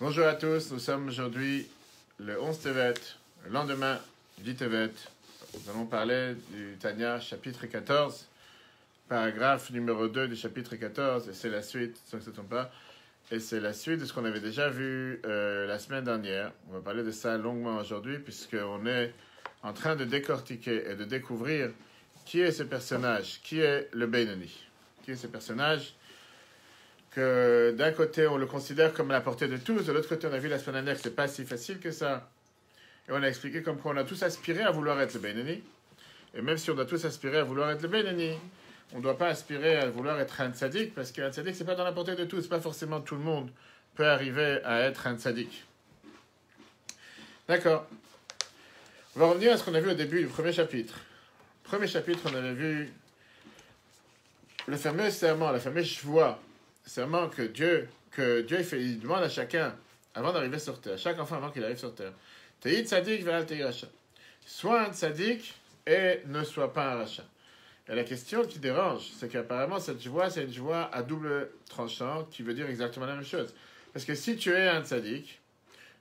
Bonjour à tous, nous sommes aujourd'hui le 11 Tevet, le lendemain du Tevet. Nous allons parler du Tanya, chapitre 14, paragraphe numéro 2 du chapitre 14, et c'est la suite, si on ne se trompe pas, et c'est la suite de ce qu'on avait déjà vu la semaine dernière. On va parler de ça longuement aujourd'hui, puisqu'on est en train de décortiquer et de découvrir qui est ce personnage, qui est le Benoni, qui est ce personnage que d'un côté on le considère comme à la portée de tous, de l'autre côté on a vu la semaine dernière que c'est pas si facile que ça. Et on a expliqué comme quoi on a tous aspiré à vouloir être le Benoni. Et même si on doit tous aspirer à vouloir être le Benoni, on ne doit pas aspirer à vouloir être un tzaddik, parce qu'un tzaddik c'est pas dans la portée de tous, pas forcément tout le monde peut arriver à être un tzaddik. D'accord. On va revenir à ce qu'on a vu au début du premier chapitre. Premier chapitre, on avait vu le fameux serment, la fameuse shvoua. Serment que Dieu il demande à chacun, avant d'arriver sur terre, chaque enfant avant qu'il arrive sur terre, Tehi tzadik ve'al tehi racha. Sois un tzadik et ne sois pas un racha. Et la question qui dérange, c'est qu'apparemment cette joie, c'est une joie à double tranchant qui veut dire exactement la même chose. Parce que si tu es un tzadik,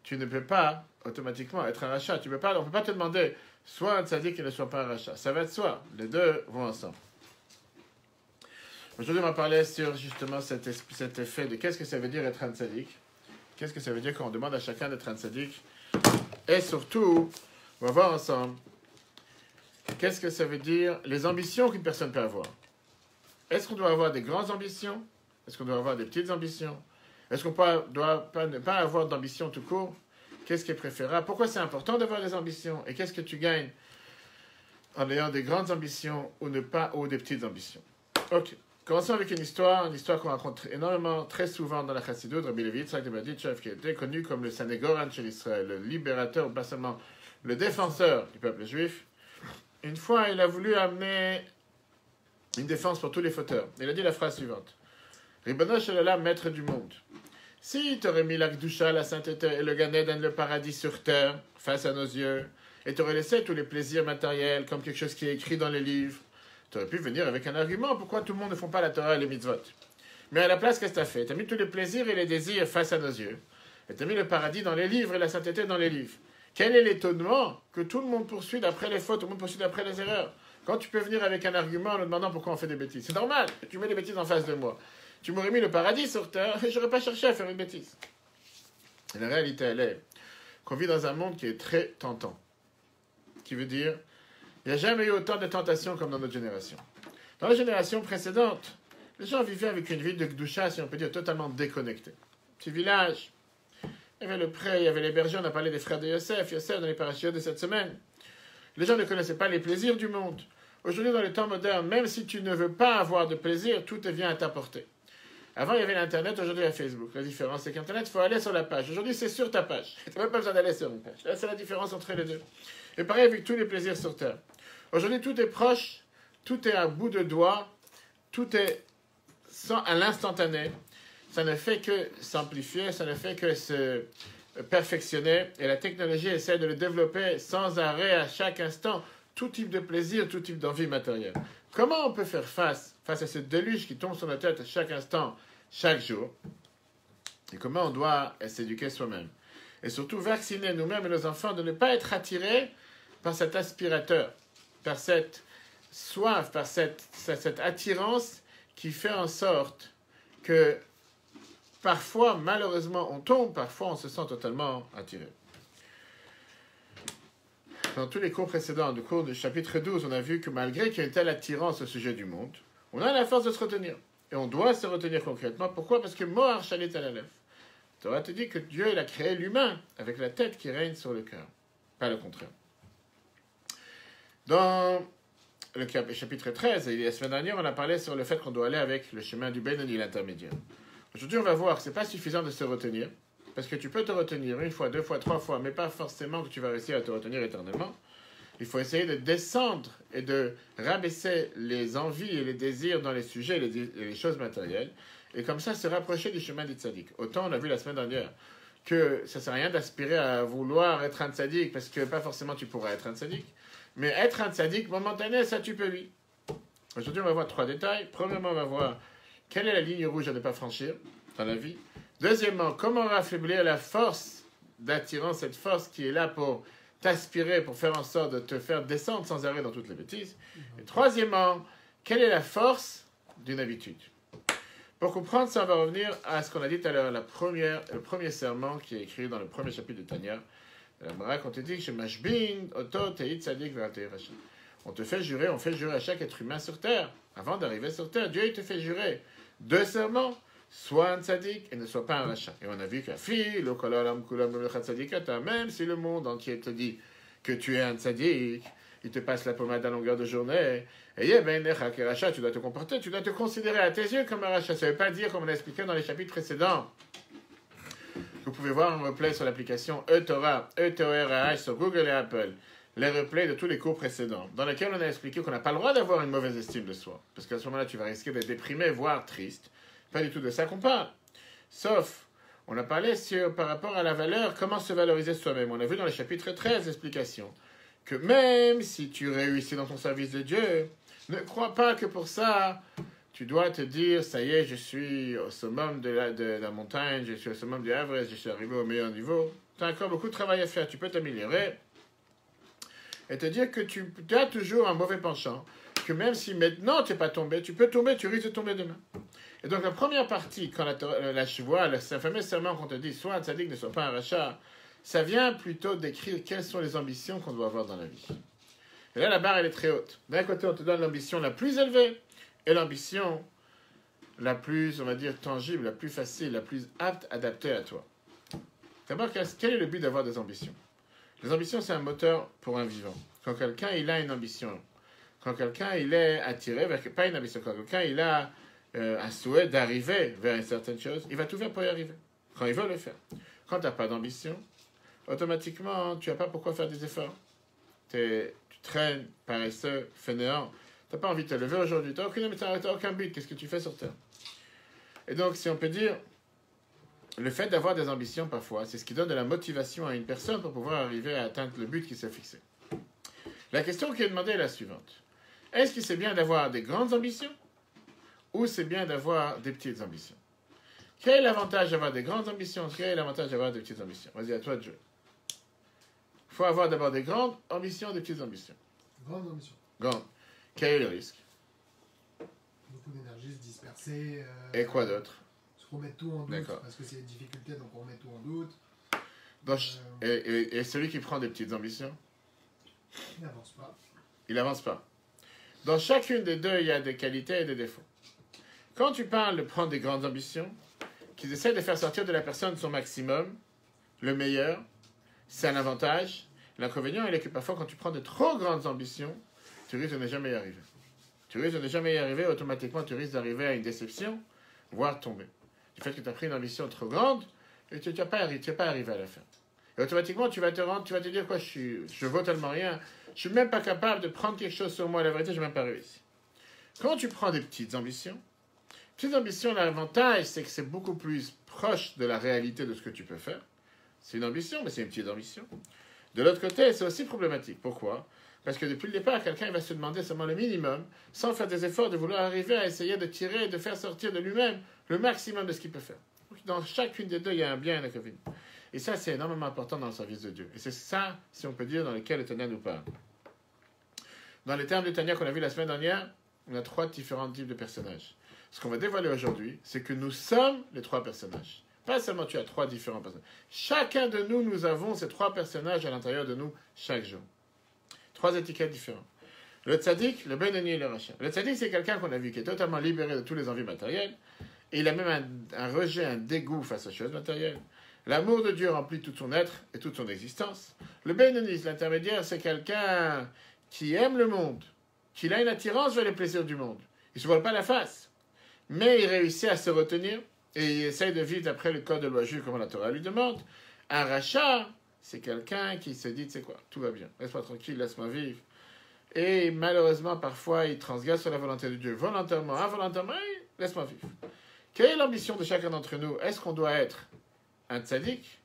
tu ne peux pas automatiquement être un racha. On ne peut pas te demander soit un tzadik et ne sois pas un racha. Ça va de soi. Les deux vont ensemble. Aujourd'hui, on va parler sur justement cet effet de qu'est-ce que ça veut dire être un tzaddik. Qu'est-ce que ça veut dire quand on demande à chacun d'être un tzaddik. Et surtout, on va voir ensemble qu'est-ce que ça veut dire les ambitions qu'une personne peut avoir. Est-ce qu'on doit avoir des grandes ambitions? Est-ce qu'on doit avoir des petites ambitions? Est-ce qu'on doit ne pas avoir d'ambition tout court? Qu'est-ce qui est préférable? Pourquoi c'est important d'avoir des ambitions? Et qu'est-ce que tu gagnes en ayant des grandes ambitions ou des petites ambitions? Ok. Commençons avec une histoire qu'on raconte énormément, très souvent dans la Chassidoute. Rabbi Levi Yitzhak de Berditchev, qui était connu comme le Sanégoran chez l'Israël, le libérateur, ou pas seulement le défenseur du peuple juif. Une fois, il a voulu amener une défense pour tous les fauteurs. Il a dit la phrase suivante. Ribono shel olam, maître du monde. Si tu aurais mis la Kedusha, la sainteté et le Gan Eden, le paradis sur terre, face à nos yeux, et tu aurais laissé tous les plaisirs matériels comme quelque chose qui est écrit dans les livres, tu aurais pu venir avec un argument pourquoi tout le monde ne font pas la Torah et les mitzvot. Mais à la place, qu'est-ce que tu as fait? Tu as mis tous les plaisirs et les désirs face à nos yeux. Et tu as mis le paradis dans les livres et la sainteté dans les livres. Quel est l'étonnement que tout le monde poursuit d'après les fautes, tout le monde poursuit d'après les erreurs? Quand tu peux venir avec un argument en nous demandant pourquoi on fait des bêtises. C'est normal, tu mets des bêtises en face de moi. Tu m'aurais mis le paradis sur terre et je n'aurais pas cherché à faire une bêtise. Et la réalité, elle est qu'on vit dans un monde qui est très tentant. Qui veut dire, il n'y a jamais eu autant de tentations comme dans notre génération. Dans la génération précédente, les gens vivaient avec une vie de Kedusha, si on peut dire, totalement déconnectée. Petit village, il y avait le pré, il y avait les bergers, on a parlé des frères de Yosef dans les parachutes de cette semaine. Les gens ne connaissaient pas les plaisirs du monde. Aujourd'hui, dans les temps modernes, même si tu ne veux pas avoir de plaisir, tout te vient à ta portée. Avant, il y avait l'Internet, aujourd'hui, il y a Facebook. La différence, c'est qu'Internet, il faut aller sur la page. Aujourd'hui, c'est sur ta page. Tu n'as même pas besoin d'aller sur une page. Là, c'est la différence entre les deux. Et pareil avec tous les plaisirs sur Terre. Aujourd'hui, tout est proche, tout est à bout de doigt, tout est à l'instantané. Ça ne fait que s'amplifier, ça ne fait que se perfectionner. Et la technologie essaie de le développer sans arrêt à chaque instant. Tout type de plaisir, tout type d'envie matérielle. Comment on peut faire face à ce déluge qui tombe sur notre tête à chaque instant, chaque jour? Et comment on doit s'éduquer soi-même? Et surtout vacciner nous-mêmes et nos enfants de ne pas être attirés par cet aspirateur, par cette soif, par cette attirance qui fait en sorte que parfois, malheureusement, on tombe, parfois on se sent totalement attiré. Dans tous les cours précédents, du cours du chapitre 12, on a vu que malgré qu'il y a une telle attirance au sujet du monde, on a la force de se retenir. Et on doit se retenir concrètement. Pourquoi? Parce que Mohar Shalit Alalef. Tu auras te dit que Dieu il a créé l'humain avec la tête qui règne sur le cœur. Pas le contraire. Dans le chapitre 13, et la semaine dernière, on a parlé sur le fait qu'on doit aller avec le chemin du Benoni, l'intermédiaire. Aujourd'hui, on va voir que ce n'est pas suffisant de se retenir. Parce que tu peux te retenir une fois, deux fois, trois fois, mais pas forcément que tu vas réussir à te retenir éternellement. Il faut essayer de descendre et de rabaisser les envies et les désirs dans les sujets et les choses matérielles. Et comme ça, se rapprocher du chemin du tzaddik. Autant, on a vu la semaine dernière que ça ne sert à rien d'aspirer à vouloir être un tzaddik, parce que pas forcément tu pourras être un tzaddik. Mais être un tzaddik momentané, ça tu peux, oui. Aujourd'hui, on va voir trois détails. Premièrement, on va voir quelle est la ligne rouge à ne pas franchir. dans la vie. Deuxièmement, comment affaiblir la force d'attirance, cette force qui est là pour t'aspirer, pour faire en sorte de te faire descendre sans arrêt dans toutes les bêtises. Et troisièmement, quelle est la force d'une habitude? Pour comprendre ça, on va revenir à ce qu'on a dit tout à l'heure, le premier serment qui est écrit dans le premier chapitre de Tanya. On te dit que on te fait jurer, on fait jurer à chaque être humain sur terre. Avant d'arriver sur terre, Dieu il te fait jurer 2 serments. Sois un tzaddik et ne sois pas un rachat. Et on a vu que même si le monde entier te dit que tu es un tzaddik, il te passe la pommade à longueur de journée, et tu dois te comporter, tu dois te considérer à tes yeux comme un rachat. Ça ne veut pas dire, comme on a expliqué dans les chapitres précédents, vous pouvez voir un replay sur l'application eTorah, eTorah sur Google et Apple, les replays de tous les cours précédents, dans lesquels on a expliqué qu'on n'a pas le droit d'avoir une mauvaise estime de soi. Parce qu'à ce moment-là, tu vas risquer d'être déprimé, voire triste. Pas du tout de ça qu'on parle. Sauf, on a parlé par rapport à la valeur, comment se valoriser soi-même. On a vu dans le chapitre 13 l'explication que même si tu réussis dans ton service de Dieu, ne crois pas que pour ça, tu dois te dire, ça y est, je suis au summum de la montagne, je suis au summum du Havre, je suis arrivé au meilleur niveau. Tu as encore beaucoup de travail à faire, tu peux t'améliorer. Et te dire que tu as toujours un mauvais penchant, que même si maintenant tu n'es pas tombé, tu peux tomber, tu risques de tomber demain. Et donc la première partie, quand la chevoie, le fameux serment qu'on te dit, soit un tzaddik, ne soit pas un rachat, ça vient plutôt décrire quelles sont les ambitions qu'on doit avoir dans la vie. Et là, la barre, elle est très haute. D'un côté, on te donne l'ambition la plus élevée et l'ambition la plus, on va dire, tangible, la plus facile, la plus apte, adaptée à toi. D'abord, quel est le but d'avoir des ambitions? Les ambitions, c'est un moteur pour un vivant. Quand quelqu'un, il a une ambition, quand quelqu'un, il est attiré vers, pas une ambition, quand quelqu'un, il a un souhait d'arriver vers une certaine chose, il va tout faire pour y arriver, quand il veut le faire. Quand tu n'as pas d'ambition, automatiquement, tu n'as pas pourquoi faire des efforts. Tu traînes, paresseux, fainéant. Tu n'as pas envie de te lever aujourd'hui, tu n'as aucun but, qu'est-ce que tu fais sur Terre? Et donc, si on peut dire, le fait d'avoir des ambitions parfois, c'est ce qui donne de la motivation à une personne pour pouvoir arriver à atteindre le but qui s'est fixé. La question qui est demandée est la suivante. Est-ce que c'est bien d'avoir des grandes ambitions ou c'est bien d'avoir des petites ambitions? Quel est l'avantage d'avoir des grandes ambitions? Quel est l'avantage d'avoir des petites ambitions? Vas-y, à toi de jouer. Il faut avoir d'abord des grandes ambitions, des petites ambitions. Grande ambition. Grande. Quel est le risque? Beaucoup d'énergie, se disperser. Et quoi d'autre? Se remettre tout en doute. D'accord. Parce que c'est une difficulté, donc on remet tout en doute. Et celui qui prend des petites ambitions? Il n'avance pas. Il n'avance pas. Dans chacune des deux, il y a des qualités et des défauts. Quand tu parles de prendre des grandes ambitions, qu'ils essaient de faire sortir de la personne son maximum, le meilleur, c'est un avantage. L'inconvénient, il est que parfois, quand tu prends de trop grandes ambitions, tu risques de ne jamais y arriver. Tu risques de ne jamais y arriver, automatiquement, tu risques d'arriver à une déception, voire tomber. Du fait que tu as pris une ambition trop grande, et tu n'es pas arrivé à la fin. Et automatiquement, tu vas te dire, quoi, je vaux tellement rien, je ne suis même pas capable de prendre quelque chose sur moi, la vérité, je n'ai même pas réussi. Quand tu prends des petites ambitions, l'avantage, c'est que c'est beaucoup plus proche de la réalité de ce que tu peux faire. C'est une ambition, mais c'est une petite ambition. De l'autre côté, c'est aussi problématique. Pourquoi? Parce que depuis le départ, quelqu'un va se demander seulement le minimum, sans faire des efforts de vouloir arriver à essayer de tirer, de faire sortir de lui-même le maximum de ce qu'il peut faire. Donc, dans chacune des deux, il y a un bien et un inconvénient. Et ça, c'est énormément important dans le service de Dieu. Et c'est ça, si on peut dire, dans lequel le Tanya nous parle. Dans les termes de Tanya qu'on a vu la semaine dernière, on a 3 différents types de personnages. Ce qu'on va dévoiler aujourd'hui, c'est que nous sommes les 3 personnages. Pas seulement tu as 3 différents personnages. Chacun de nous, nous avons ces 3 personnages à l'intérieur de nous chaque jour. 3 étiquettes différentes. Le tzaddik, le benoni et le rachat. Le tzaddik, c'est quelqu'un qu'on a vu qui est totalement libéré de tous les envies matérielles. Et il a même un rejet, un dégoût face aux choses matérielles. L'amour de Dieu remplit tout son être et toute son existence. Le benoni, l'intermédiaire, c'est quelqu'un qui aime le monde, qui a une attirance vers les plaisirs du monde. Il ne se voile pas la face. Mais il réussit à se retenir et il essaye de vivre d'après le code de loi juive comme la Torah lui demande. Un rachat, c'est quelqu'un qui se dit, tu sais quoi, tout va bien, laisse-moi tranquille, laisse-moi vivre. Et malheureusement, parfois, il transgresse sur la volonté de Dieu, volontairement, involontairement, laisse-moi vivre. Quelle est l'ambition de chacun d'entre nous? Est-ce qu'on doit être un tzaddik,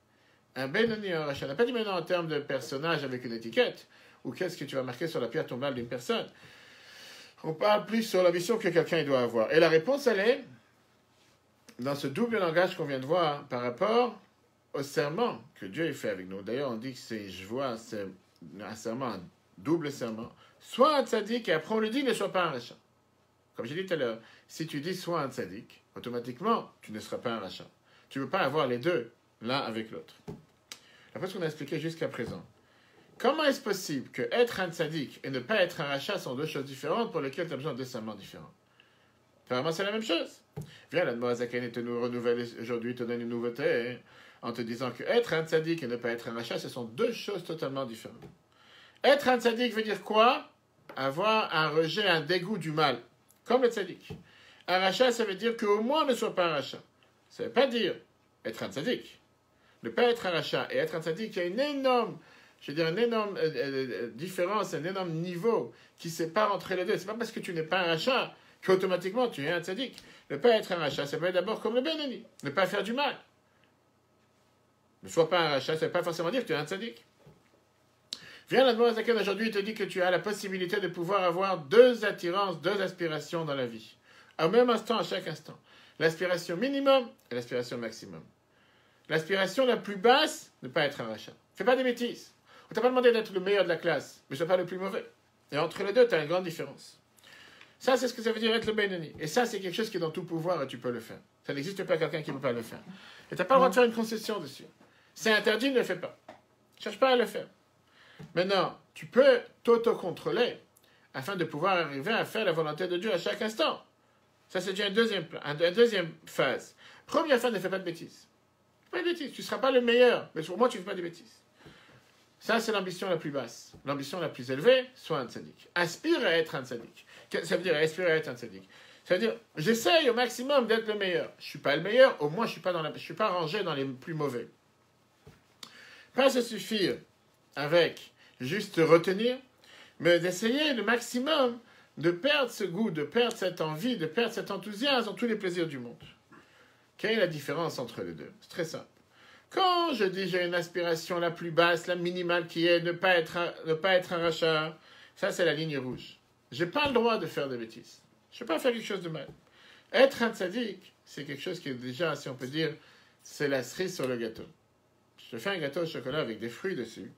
un benoni, un rachat? On n'a pas dit maintenant en termes de personnage avec une étiquette, ou qu'est-ce que tu vas marquer sur la pierre tombale d'une personne. On parle plus sur l'ambition que quelqu'un doit avoir. Et la réponse, elle est, dans ce double langage qu'on vient de voir par rapport au serment que Dieu a fait avec nous. D'ailleurs, on dit que c'est, je vois, c'est un serment, un double serment. Soit un tzaddik, et après on lui dit ne sois pas un rachat. Comme j'ai dit tout à l'heure, si tu dis sois un tzaddik, automatiquement, tu ne seras pas un rachat. Tu ne peux pas avoir les deux, l'un avec l'autre. Après ce qu'on a expliqué jusqu'à présent, comment est-ce possible que être un tzaddik et ne pas être un rachat sont deux choses différentes pour lesquelles tu as besoin de deux serments différents? Apparemment, c'est la même chose. Viens, l'Admor Zaken te nous renouvelle aujourd'hui, te donne une nouveauté, en te disant que être un tzaddik et ne pas être un rachat, ce sont deux choses totalement différentes. Être un tzaddik veut dire quoi? Avoir un rejet, un dégoût du mal, comme le tzaddik. Un rachat, ça veut dire qu'au moins ne soit pas un rachat. Ça ne veut pas dire être un tzaddik. Ne pas être un rachat et être un tzaddik, il y a une énorme, différence, un énorme niveau qui sépare entre les deux. C'est pas parce que tu n'es pas un rachat qu'automatiquement tu es un tzaddik. Ne pas être un rachat, ça peut être d'abord comme le Benoni, ne pas faire du mal. Ne sois pas un rachat, ça ne veut pas forcément dire que tu es un tzaddik. Viens l'Admor Zaken aujourd'hui, il te dit que tu as la possibilité de pouvoir avoir deux attirances, deux aspirations dans la vie. Au même instant, à chaque instant. L'aspiration minimum et l'aspiration maximum. L'aspiration la plus basse, ne pas être un rachat. Fais pas des bêtises. On t'a pas demandé d'être le meilleur de la classe, mais sois pas le plus mauvais. Et entre les deux, tu as une grande différence. Ça, c'est ce que ça veut dire être le Benoni. Et ça, c'est quelque chose qui est dans tout pouvoir et tu peux le faire. Ça n'existe pas quelqu'un qui ne peut pas le faire. Et tu n'as pas le droit de faire une concession dessus. C'est interdit, ne le fais pas. Cherche pas à le faire. Maintenant, tu peux t'auto-contrôler afin de pouvoir arriver à faire la volonté de Dieu à chaque instant. Ça, c'est déjà une deuxième phase. Première phase, ne fais pas de bêtises. Pas de bêtises. Tu ne seras pas le meilleur, mais au moins, tu ne fais pas de bêtises. Ça, c'est l'ambition la plus basse. L'ambition la plus élevée, sois un tzaddik. Aspire à être un tzaddik. Ça veut dire aspire à être un tzaddik. Ça veut dire, j'essaye au maximum d'être le meilleur. Je ne suis pas le meilleur, au moins je ne suis pas rangé dans les plus mauvais. Pas se suffire avec juste retenir, mais d'essayer le maximum de perdre ce goût, de perdre cette envie, de perdre cet enthousiasme dans tous les plaisirs du monde. Quelle est la différence entre les deux? C'est très simple. Quand je dis j'ai une aspiration la plus basse, la minimale qui est ne pas être un rachat, ça c'est la ligne rouge. Je n'ai pas le droit de faire des bêtises. Je ne peux pas faire quelque chose de mal. Être un tzaddik, c'est quelque chose qui est déjà, si on peut dire, c'est la cerise sur le gâteau. Je te fais un gâteau au chocolat avec des fruits dessus.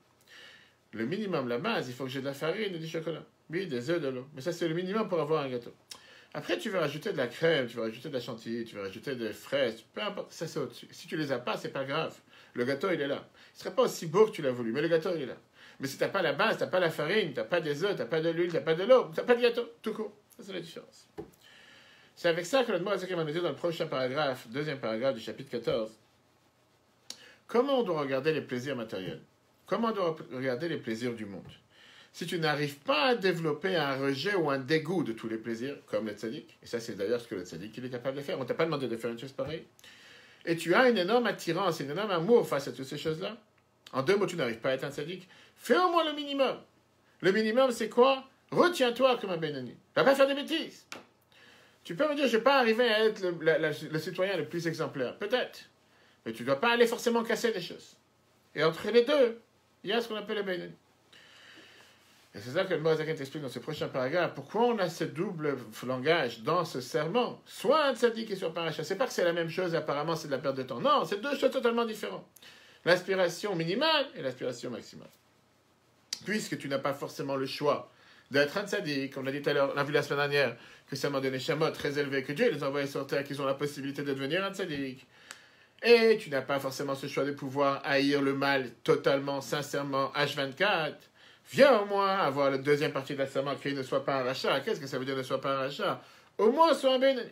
Le minimum, la base, il faut que j'ai de la farine et du chocolat. Oui, des œufs, de l'eau. Mais ça, c'est le minimum pour avoir un gâteau. Après, tu vas rajouter de la crème, tu vas rajouter de la chantilly, tu vas rajouter des fraises, peu importe, ça c'est au-dessus. Si tu les as pas, c'est pas grave. Le gâteau, il est là. Il serait pas aussi beau que tu l'as voulu, mais le gâteau, il est là. Mais si tu n'as pas la base, tu n'as pas la farine, tu n'as pas des œufs, tu n'as pas de l'huile, tu n'as pas de l'eau, tu n'as pas de gâteau, tout court. Ça, c'est la différence. C'est avec ça que le mot va nous dire dans le prochain paragraphe, deuxième paragraphe du chapitre 14, comment on doit regarder les plaisirs matériels? Comment on doit regarder les plaisirs du monde? Si tu n'arrives pas à développer un rejet ou un dégoût de tous les plaisirs, comme le tzaddik, et ça c'est d'ailleurs ce que le tzaddik il est capable de faire, on ne t'a pas demandé de faire une chose pareille, et tu as une énorme attirance, un énorme amour face à toutes ces choses-là, en deux mots, tu n'arrives pas à être un tzaddik, fais au moins le minimum. Le minimum, c'est quoi? Retiens-toi comme un Benoni. Tu ne vas pas faire des bêtises. Tu peux me dire, je ne vais pas arriver à être le citoyen le plus exemplaire. Peut-être. Mais tu ne dois pas aller forcément casser des choses. Et entre les deux, il y a ce qu'on appelle le Benoni. Et c'est ça que le Moazaken t'explique dans ce prochain paragraphe. Pourquoi on a ce double langage dans ce serment? Soit un tzaddik et soit pas un rachat. C'est pas que c'est la même chose, apparemment c'est de la perte de temps. Non, c'est deux choses totalement différentes. L'aspiration minimale et l'aspiration maximale. Puisque tu n'as pas forcément le choix d'être un tzaddik, comme on l'a dit tout à l'heure, on a vu la semaine dernière, que ça m'a donné Shamot très élevé, que Dieu les a envoyés sur terre, qu'ils ont la possibilité de devenir un tzaddik. Et tu n'as pas forcément ce choix de pouvoir haïr le mal totalement, sincèrement, H24. Viens au moins avoir la deuxième partie de la serment qui ne soit pas un rachat. Qu'est-ce que ça veut dire ne soit pas un rachat? Au moins sois un Benoni.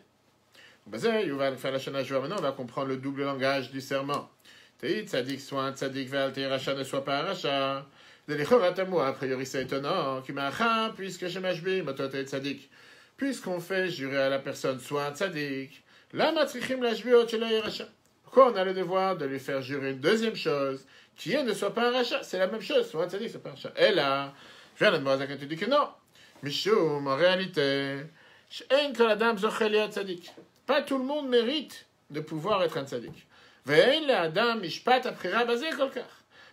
Maintenant, on va comprendre le double langage du serment. Tzadik soit un tzaddik, rachat ne soit pas un rachat. A priori, c'est étonnant. Puisque je m'achbim, toi t'es tzaddik. Puisqu'on fait jurer à la personne soit un tzaddik. La matrichim l'achbiot chez le rachat. Pourquoi on a le devoir de lui faire jurer une deuxième chose qui est ne soit pas un rachat? C'est la même chose, soit un tzaddik, c'est pas un rachat. Et là, viens la demande quand tu dis que non. Michoum, en réalité, pas tout le monde mérite de pouvoir être un tzaddik.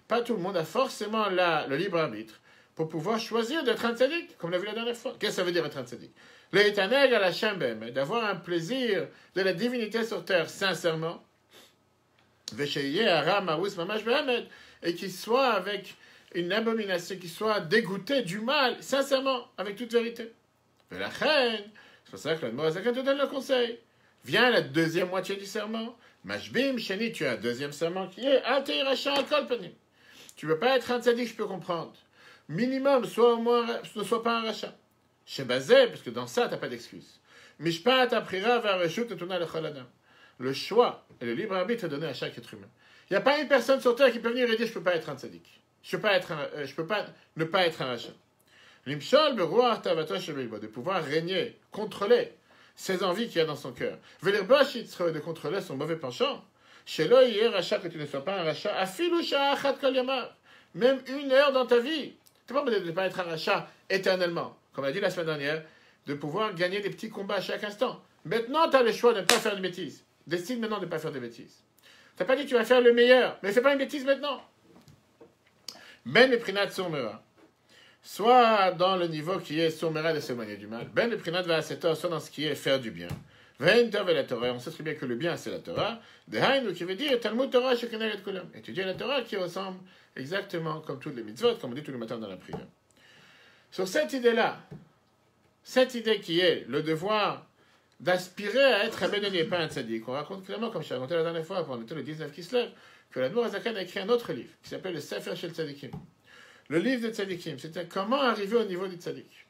Pas tout le monde a forcément le libre arbitre pour pouvoir choisir d'être un tzaddik, comme on l'a vu la dernière fois. Qu'est-ce que ça veut dire être un tzaddik? L'éternel à la Shembem, d'avoir un plaisir de la divinité sur terre, sincèrement, et qu'il soit avec une abomination, qu'il soit dégoûté du mal, sincèrement, avec toute vérité. Et la reine, c'est pour ça que l'Admor Azaken te donne le conseil. Viens la deuxième moitié du serment. Mashbim, Sheni, tu as un deuxième serment qui est Alteir Racha Al Panim. Tu ne peux pas être un tzaddik, je peux comprendre. Minimum, soit au moins, ne sois pas un rachat. Chez Bazé, parce que dans ça, tu n'as pas d'excuse. Mishpat aprira vers Reshut et Tuna le Choladam. Le choix et le libre arbitre est donné à chaque être humain. Il n'y a pas une personne sur terre qui peut venir et dire je ne peux pas être un tzaddik. Je ne peux pas ne pas être un rachat. L'imshol beruach tavato shebeibo, de pouvoir régner, contrôler ses envies qu'il y a dans son cœur. Velirbosh de contrôler son mauvais penchant. Shelo yeh rachat, que tu ne sois pas un rachat. Afilu sha'achat kol yamav. Même 1 heure dans ta vie. Tu n'es pas obligé de ne pas être un rachat éternellement. Comme on a dit la semaine dernière, de pouvoir gagner des petits combats à chaque instant. Maintenant, tu as le choix de ne pas faire de bêtises. Décide maintenant de ne pas faire de bêtises. Tu n'as pas dit que tu vas faire le meilleur, mais fais pas une bêtise maintenant. Ben le prinat sourmera. Soit dans le niveau qui est sourmera de s'éloigner du mal. Ben le prinat va à soit dans ce qui est faire du bien. Vein tov et la Torah. On sait très bien que le bien c'est la Torah. Dehainu qui veut dire Talmud Torah shekeneged kulam. Étudier la Torah qui ressemble exactement comme toutes les mitzvot, comme on dit tous les matins dans la prière. Sur cette idée-là, cette idée qui est le devoir d'aspirer à être un Benoni et pas un tzaddik, on raconte clairement, comme je t'ai raconté la dernière fois, pendant le 19 qui se lève, que l'Admor Azaken a écrit un autre livre qui s'appelle le Sefer Shel Tzadikim. Le livre de tzadikim, c'était comment arriver au niveau du tzaddik.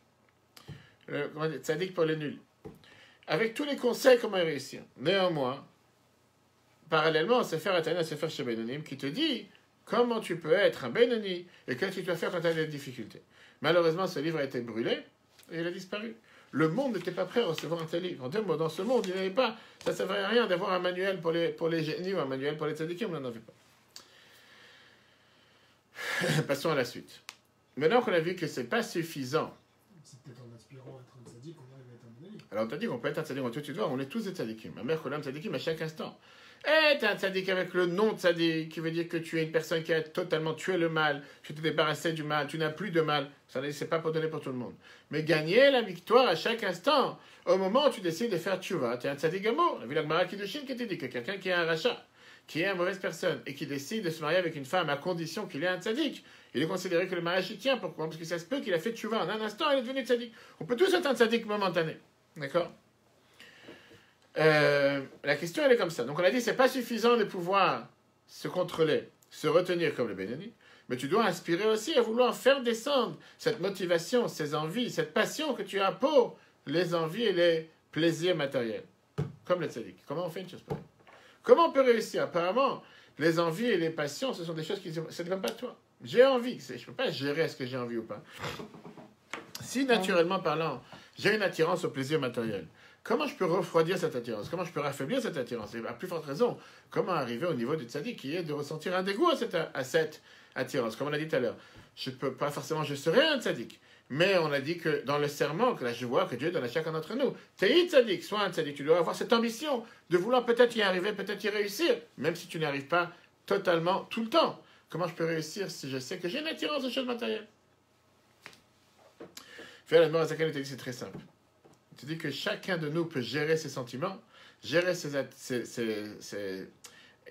Tzaddik pour les nuls. Avec tous les conseils, comment y réussir. Néanmoins, parallèlement, au Sefer Atana, Sefer Shel Benonim, qui te dit comment tu peux être un Benoni et qu'est-ce que tu dois faire quand tu as des difficultés. Malheureusement, ce livre a été brûlé et il a disparu. Le monde n'était pas prêt à recevoir un tel livre. En 2 mots, dans ce monde, il n'y avait pas. Ça ne servait à rien d'avoir un manuel pour les génies ou un manuel pour les tzadikim, on n'en avait pas. Passons à la suite. Maintenant qu'on a vu que ce n'est pas suffisant. C'est peut-être en aspirant à être un tzaddik qu'on arrive à être un béni. Alors on t'a dit qu'on peut être un tzaddik, on est tous des tzadikim. Ma mère connaît un tzadikim à chaque instant. Et t'es un tzaddik avec le nom tzaddik, qui veut dire que tu es une personne qui a totalement tué le mal, tu t'es débarrassé du mal, tu n'as plus de mal. Ça c'est pas pour donner pour tout le monde. Mais gagner la victoire à chaque instant, au moment où tu décides de faire tchouva, tu es un tzaddik amour. On a vu la Gemara Kiddushin qui te dit que quelqu'un qui est un rachat, qui est une mauvaise personne, et qui décide de se marier avec une femme à condition qu'il ait un tzaddik, il est considéré que le mariage y tient. Pourquoi? Parce que ça se peut qu'il a fait tchouva en un instant, il est devenu tzaddik. On peut tous être un tzaddik momentané. D'accord? La question elle est comme ça. Donc on a dit c'est pas suffisant de pouvoir se contrôler, se retenir comme le Benoni, mais tu dois inspirer aussi à vouloir faire descendre cette motivation, ces envies, cette passion que tu as pour les envies et les plaisirs matériels, comme le tzaddik. Comment on fait une chose pareille? Comment on peut réussir? Apparemment, les envies et les passions, ce sont des choses qui c'est comme pas toi. J'ai envie, je peux pas gérer ce que j'ai envie ou pas. Si naturellement parlant, j'ai une attirance au plaisir matériel, comment je peux refroidir cette attirance? Comment je peux affaiblir cette attirance? Et à plus forte raison, comment arriver au niveau du tzaddik qui est de ressentir un dégoût à cette attirance? Comme on a dit tout à l'heure, je peux pas forcément, je serai un tzaddik. Mais on a dit que dans le serment, que là je vois que Dieu donne à chacun d'entre nous, t'es tzaddik, sois un tzaddik, tu dois avoir cette ambition de vouloir peut-être y arriver, peut-être y réussir, même si tu n'y arrives pas totalement tout le temps. Comment je peux réussir si je sais que j'ai une attirance aux choses matérielles? Faire l'Admor Azaken te dit c'est très simple. Il te dit que chacun de nous peut gérer ses sentiments, gérer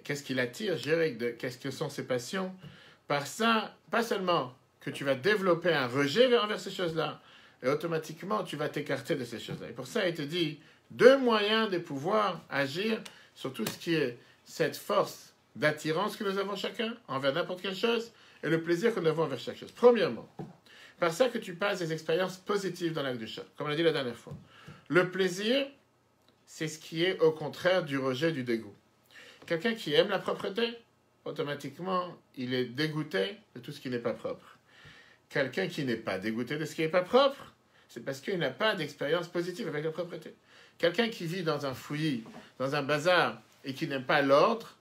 qu'est-ce qui l'attire, gérer qu'est-ce que sont ses passions. Par ça, pas seulement que tu vas développer un rejet envers ces choses-là, et automatiquement tu vas t'écarter de ces choses-là. Et pour ça, il te dit 2 moyens de pouvoir agir sur tout ce qui est cette force d'attirance que nous avons chacun envers n'importe quelle chose, et le plaisir que nous avons envers chaque chose. Premièrement, par ça que tu passes des expériences positives dans l'acte du chat, comme on l'a dit la dernière fois. Le plaisir, c'est ce qui est au contraire du rejet, du dégoût. Quelqu'un qui aime la propreté, automatiquement, il est dégoûté de tout ce qui n'est pas propre. Quelqu'un qui n'est pas dégoûté de ce qui n'est pas propre, c'est parce qu'il n'a pas d'expérience positive avec la propreté. Quelqu'un qui vit dans un fouillis, dans un bazar, et qui n'aime pas l'ordre,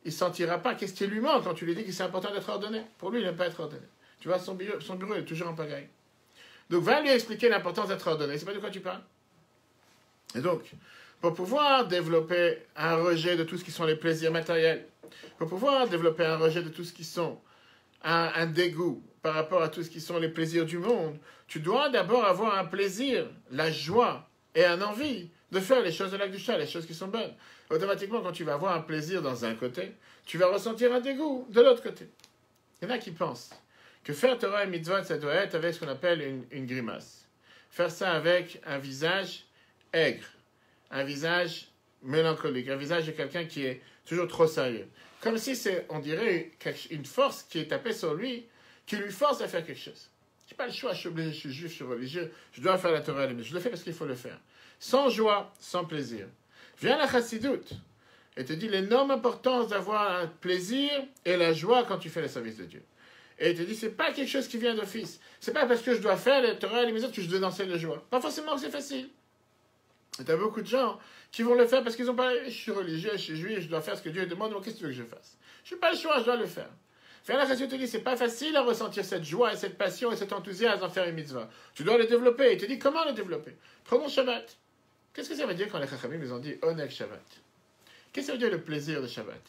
il ne sentira pas qu'est-ce qui lui manque quand tu lui dis que c'est important d'être ordonné. Pour lui, il n'aime pas être ordonné. Tu vois, son bureau est toujours en pagaille. Donc, va lui expliquer l'importance d'être ordonné. C'est pas de quoi tu parles. Et donc, pour pouvoir développer un rejet de tout ce qui sont les plaisirs matériels, pour pouvoir développer un rejet de tout ce qui sont un dégoût par rapport à tout ce qui sont les plaisirs du monde, tu dois d'abord avoir un plaisir, la joie et un envie de faire les choses de l'Akdusha, les choses qui sont bonnes. Automatiquement, quand tu vas avoir un plaisir dans un côté, tu vas ressentir un dégoût de l'autre côté. Il y en a qui pensent que faire Torah et mitzvot, ça doit être avec ce qu'on appelle une grimace. Faire ça avec un visage aigre, un visage mélancolique, un visage de quelqu'un qui est toujours trop sérieux. Comme si c'est, on dirait, une force qui est tapée sur lui, qui lui force à faire quelque chose. Je n'ai pas le choix, je suis obligé, je suis juif, je suis religieux, je dois faire la Torah, mais je le fais parce qu'il faut le faire. Sans joie, sans plaisir. Viens la chassidoute et te dit l'énorme importance d'avoir un plaisir et la joie quand tu fais le service de Dieu. Et il te dit, c'est pas quelque chose qui vient d'office. C'est pas parce que je dois faire la Torah et les maisons que je dois danser de joie. Pas forcément que c'est facile. Et tu as beaucoup de gens qui vont le faire parce qu'ils ont pas, je suis religieux, je suis juif, je dois faire ce que Dieu demande, donc qu'est-ce que tu veux que je fasse? Je n'ai pas le choix, je dois le faire. Faire la chassidoute te dit, c'est pas facile à ressentir cette joie et cette passion et cet enthousiasme d'en faire une mitzvah. Tu dois le développer. Il te dit, comment le développer? Prenons Shabbat. Qu'est-ce que ça veut dire quand les Chachamim nous ont dit Oneg Shabbat? Qu'est-ce que ça veut dire le plaisir de Shabbat?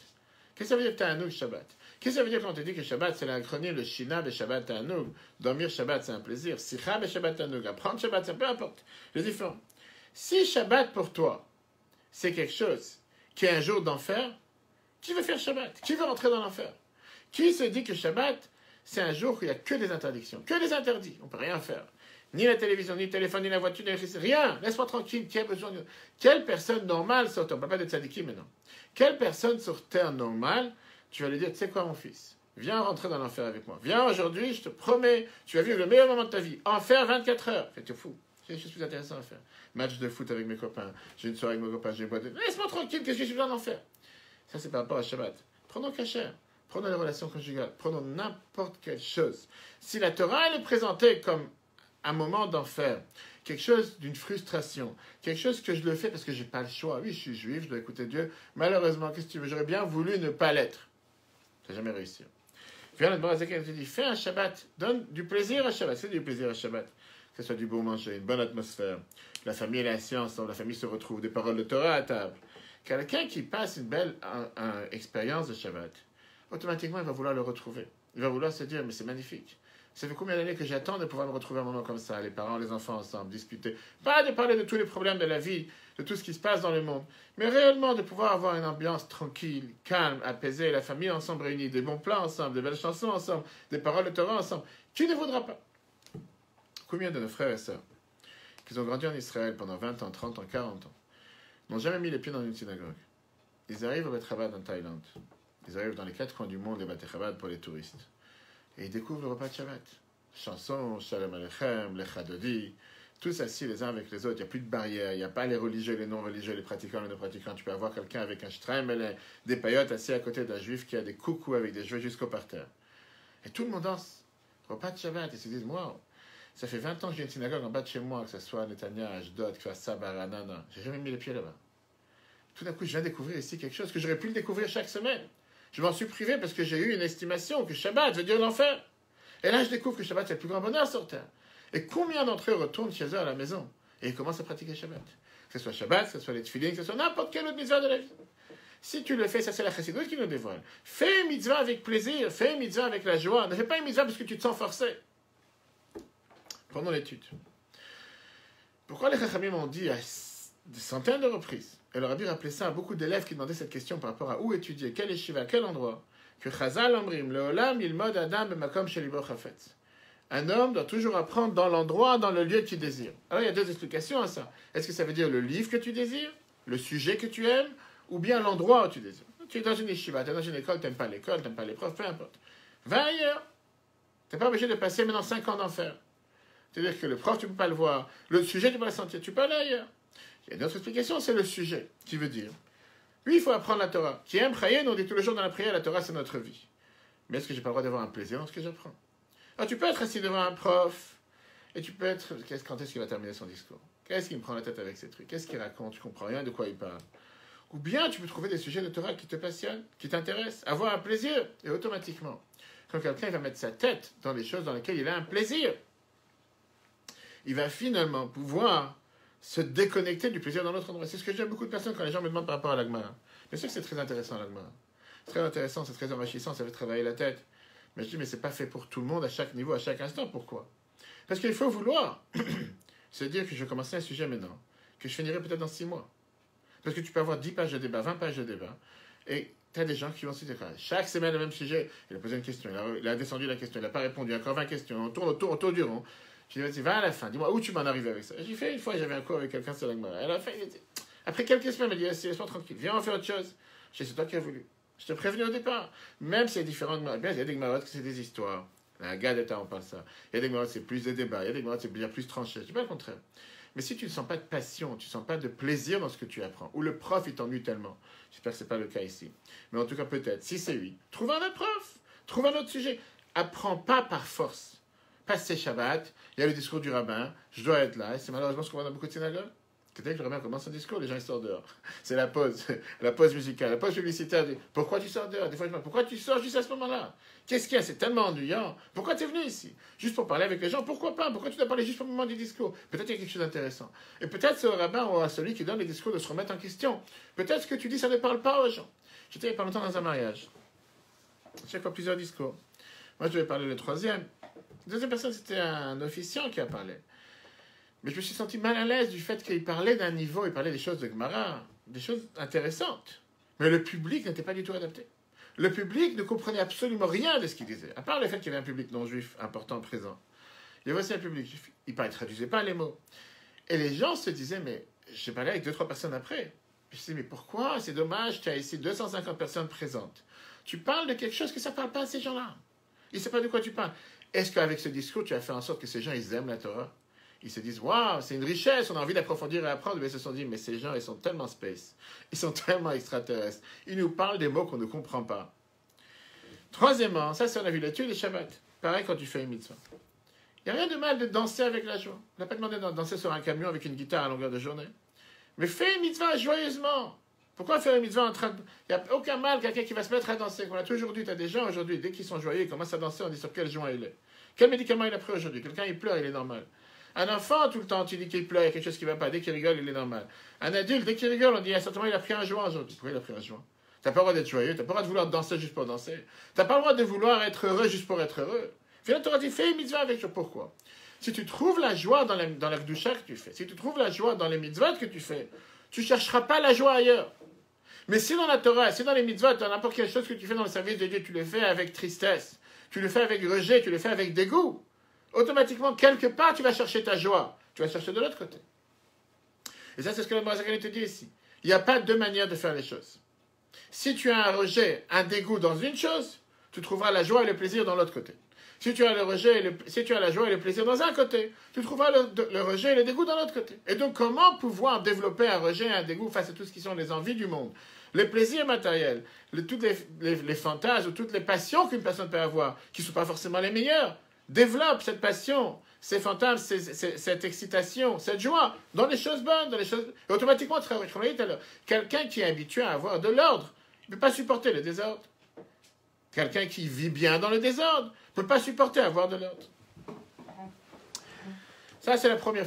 Qu'est-ce que ça veut dire Ta'anoug Shabbat? Qu'est-ce que ça veut dire quand on te dit que Shabbat c'est l'acronyme le Shina be Shabbat Ta'anoug? Dormir Shabbat c'est un plaisir. Sicha be Shabbat Ta'anoug. Apprendre Shabbat, c'est peu importe. C'est différent. Si Shabbat pour toi c'est quelque chose qui est un jour d'enfer, qui veut faire Shabbat? Qui veut rentrer dans l'enfer? Qui se dit que Shabbat c'est un jour où il n'y a que des interdictions, que des interdits? On ne peut rien faire. Ni la télévision, ni le téléphone, ni la voiture, ni l'électricité, rien. Laisse-moi tranquille. Qui a besoin de... Quelle personne normale sur terre, on ne parle pas de tzadiki maintenant. Quelle personne sur terre normale, tu vas lui dire, tu sais quoi mon fils, viens rentrer dans l'enfer avec moi. Viens aujourd'hui, je te promets, tu vas vivre le meilleur moment de ta vie. Enfer 24 heures. Fais-toi fou. J'ai des choses plus intéressantes à faire. Match de foot avec mes copains, j'ai une soirée avec mes copains, j'ai une boîte de... Laisse-moi tranquille, qu'est-ce que je suis besoin d'en faire? Ça c'est par rapport à Shabbat. Prenons Kasher. Prenons les relations conjugales. Prenons n'importe quelle chose. Si la Torah elle est présentée comme un moment d'enfer, quelque chose d'une frustration, quelque chose que je le fais parce que j'ai pas le choix. Oui, je suis juif, je dois écouter Dieu. Malheureusement, qu'est-ce que tu veux? J'aurais bien voulu ne pas l'être. Tu n'as jamais réussi. Viens le Barazek et te dit, fais un Shabbat, donne du plaisir à Shabbat. C'est du plaisir à Shabbat. Que ce soit du bon manger, une bonne atmosphère. La famille et la science, la famille se retrouvent, des paroles de Torah à table. Quelqu'un qui passe une belle expérience de Shabbat, automatiquement, il va vouloir le retrouver. Il va vouloir se dire, mais c'est magnifique. Ça fait combien d'années que j'attends de pouvoir me retrouver un moment comme ça, les parents, les enfants ensemble, discuter. Pas de parler de tous les problèmes de la vie, de tout ce qui se passe dans le monde, mais réellement de pouvoir avoir une ambiance tranquille, calme, apaisée, la famille ensemble réunie, des bons plats ensemble, des belles chansons ensemble, des paroles de Torah ensemble. Qui ne voudra pas? Combien de nos frères et sœurs qui ont grandi en Israël pendant 20 ans, 30 ans, 40 ans, n'ont jamais mis les pieds dans une synagogue? Ils arrivent au Bet Chabad en Thaïlande. Ils arrivent dans les 4 coins du monde, les Bet Chabad pour les touristes. Et ils découvrent le repas de Shabbat. Chansons, Shalom Aleichem, Lecha Dodi, tous assis les uns avec les autres. Il n'y a plus de barrière. Il n'y a pas les religieux, les non-religieux, les pratiquants, les non-pratiquants. Tu peux avoir quelqu'un avec un shtreimel, des paillotes assis à côté d'un juif qui a des coucous avec des cheveux jusqu'au parterre. Et tout le monde danse. Repas de Shabbat. Ils se disent, wow, ça fait 20 ans que j'ai une synagogue en bas de chez moi, que ce soit Netanya, Ashdod, que ce soit Sabah, Ranana. J'ai jamais mis les pieds là-bas. Tout d'un coup, je viens découvrir ici quelque chose que j'aurais pu le découvrir chaque semaine. Je m'en suis privé parce que j'ai eu une estimation que Shabbat veut dire l'enfer. Et là, je découvre que Shabbat, c'est le plus grand bonheur sur terre. Et combien d'entre eux retournent chez eux à la maison et ils commencent à pratiquer Shabbat? Que ce soit Shabbat, que ce soit les tefilines, que ce soit n'importe quelle autre mitzvah de la vie. Si tu le fais, ça c'est la chassidoute qui nous dévoile. Fais une mitzvah avec plaisir, fais une mitzvah avec la joie. Ne fais pas une mitzvah parce que tu te sens forcé. Prenons l'étude. Pourquoi les chachamim ont dit à des centaines de reprises, et leur a dû rappeler ça à beaucoup d'élèves qui demandaient cette question par rapport à où étudier, quel yeshiva, quel endroit, que Chazal Omrim, le Olam, Ilmod Adam, Bemakom Shelibo Chafetz. Un homme doit toujours apprendre dans l'endroit, dans le lieu qu'il désire. Alors il y a deux explications à ça. Est-ce que ça veut dire le livre que tu désires, le sujet que tu aimes, ou bien l'endroit où tu désires? Tu es dans une yeshiva, tu es dans une école, tu n'aimes pas l'école, tu n'aimes pas les profs, peu importe. Va ailleurs. Tu n'es pas obligé de passer maintenant 5 ans d'enfer. C'est-à-dire que le prof, tu ne peux pas le voir. Le sujet, tu peux pas le sentir. Tu peux aller ailleurs. Il y a une autre explication, c'est le sujet, qui veut dire, oui, il faut apprendre la Torah. Qui aime Chayen, on dit tous les jours dans la prière, la Torah, c'est notre vie. Mais est-ce que j'ai pas le droit d'avoir un plaisir dans ce que j'apprends? Alors, tu peux être assis devant un prof, et tu peux être... Quand est-ce qu'il va terminer son discours? Qu'est-ce qu'il me prend la tête avec ces trucs? Qu'est-ce qu'il raconte? Tu comprends rien de quoi il parle. Ou bien, tu peux trouver des sujets de Torah qui te passionnent, qui t'intéressent, avoir un plaisir, et automatiquement, quand quelqu'un va mettre sa tête dans les choses dans lesquelles il a un plaisir, il va finalement pouvoir se déconnecter du plaisir dans l'autre endroit. C'est ce que j'aime beaucoup de personnes quand les gens me demandent par rapport à l'Agmara. Bien sûr que c'est très intéressant l'Agmara. C'est très intéressant, c'est très enrichissant, ça fait travailler la tête. Mais je dis, mais c'est pas fait pour tout le monde à chaque niveau, à chaque instant. Pourquoi? Parce qu'il faut vouloir se dire que je vais commencer un sujet maintenant, que je finirai peut-être dans 6 mois. Parce que tu peux avoir 10 pages de débat, 20 pages de débat, et tu as des gens qui vont se dire, chaque semaine le même sujet, il a posé une question, il a descendu la question, il n'a pas répondu, encore 20 questions, on tourne autour du rond. Je lui ai dit, va à la fin, dis-moi où tu m'en arrives avec ça. J'ai fait une fois, j'avais un cours avec quelqu'un sur la Gemara. À la fin, il était... Après quelques semaines, il m'a dit, laisse-moi tranquille, viens, on fait autre chose. Je dis, c'est toi qui as voulu. Je te prévenais au départ. Même si il y a différentes Gemarotes, bien, il y a des Gemarotes que c'est des histoires. La Gadeta, on parle ça. Il y a des Gemarotes, c'est plus de débats. Il y a des Gemarotes, c'est bien plus tranché. Je dis pas le contraire. Mais si tu ne sens pas de passion, tu ne sens pas de plaisir dans ce que tu apprends, ou le prof, il t'ennuie tellement, j'espère que ce n'est pas le cas ici, mais en tout cas peut-être, si c'est oui, trouve un autre prof, trouve un autre sujet. Apprends pas par force. Passe ces Shabbat, il y a le discours du rabbin, je dois être là, et c'est malheureusement ce qu'on voit dans beaucoup de synagogues. Peut-être que le rabbin commence son discours, les gens ils sortent dehors. C'est la pause musicale, la pause publicitaire. Pourquoi tu sors dehors? Des fois je me dis, pourquoi tu sors juste à ce moment-là? Qu'est-ce qu'il y a? C'est tellement ennuyant. Pourquoi tu es venu ici? Juste pour parler avec les gens? Pourquoi pas? Pourquoi tu dois parler juste au moment du discours? Peut-être qu'il y a quelque chose d'intéressant. Et peut-être c'est au rabbin ou à celui qui donne les discours de se remettre en question. Peut-être ce que tu dis, ça ne parle pas aux gens. J'étais il n'y a pas longtemps dans un mariage. Chaque fois plusieurs discours. Moi je devais parler le troisième. La deuxième personne, c'était un officiant qui a parlé. Mais je me suis senti mal à l'aise du fait qu'il parlait d'un niveau, il parlait des choses de Gemara, des choses intéressantes. Mais le public n'était pas du tout adapté. Le public ne comprenait absolument rien de ce qu'il disait, à part le fait qu'il y avait un public non-juif important présent. Il y avait aussi un public juif. Il ne traduisait pas les mots. Et les gens se disaient, mais j'ai parlé avec 2-3 personnes après. Je me disais, mais pourquoi? C'est dommage, tu as ici 250 personnes présentes. Tu parles de quelque chose que ça ne parle pas à ces gens-là. Ils ne savent pas de quoi tu parles. Est-ce qu'avec ce discours, tu as fait en sorte que ces gens, ils aiment la Torah? Ils se disent, waouh, c'est une richesse, on a envie d'approfondir et apprendre. Mais ils se sont dit, mais ces gens, ils sont tellement space, ils sont tellement extraterrestres. Ils nous parlent des mots qu'on ne comprend pas. Troisièmement, ça, c'est on a vu l'étude des Shabbat. Pareil quand tu fais une mitzvah. Il n'y a rien de mal de danser avec la joie. On n'a pas demandé de danser sur un camion avec une guitare à longueur de journée. Mais fais une mitzvah joyeusement. Pourquoi faire une mitzvah en train de... Il n'y a aucun mal, quelqu'un qui va se mettre à danser. On a toujours dit, tu as des gens aujourd'hui, dès qu'ils sont joyeux, ils commencent à danser, on dit sur quel joint il est. Quel médicament il a pris aujourd'hui? Quelqu'un, il pleure, il est normal. Un enfant, tout le temps, tu dis qu'il pleure, il y a quelque chose qui ne va pas. Dès qu'il rigole, il est normal. Un adulte, dès qu'il rigole, on dit, certainement, il a pris un joint aujourd'hui. Pourquoi il a pris un joint? Tu n'as pas le droit d'être joyeux, tu n'as pas le droit de vouloir danser juste pour danser. Tu n'as pas le droit de vouloir être heureux juste pour être heureux. Finalement, tu auras dit, fais une mitzvah avec toi. Pourquoi? Si tu trouves la joie dans la gdusha que tu fais, si tu trouves la joie dans les mitzvot que tu fais, tu ne chercheras pas la joie ailleurs. Mais si dans la Torah, si dans les mitzvot, dans n'importe quelle chose que tu fais dans le service de Dieu, tu le fais avec tristesse, tu le fais avec rejet, tu le fais avec dégoût, automatiquement, quelque part, tu vas chercher ta joie. Tu vas chercher de l'autre côté. Et ça, c'est ce que le Moazakhan te dit ici. Il n'y a pas deux manières de faire les choses. Si tu as un rejet, un dégoût dans une chose, tu trouveras la joie et le plaisir dans l'autre côté. Si tu as le rejet si tu as la joie et le plaisir dans un côté, tu trouveras le rejet et le dégoût dans l'autre côté. Et donc, comment pouvoir développer un rejet et un dégoût face à tout ce qui sont les envies du monde, les plaisirs matériels, tous les fantasmes ou toutes les passions qu'une personne peut avoir, qui ne sont pas forcément les meilleures? Développe cette passion, ces fantasmes, cette excitation, cette joie dans les choses bonnes, dans les choses... Et automatiquement, comme on l'a dit tout à l'heure, quelqu'un qui est habitué à avoir de l'ordre, il ne peut pas supporter le désordre. Quelqu'un qui vit bien dans le désordre ne peut pas supporter avoir de l'ordre. Ça, c'est la première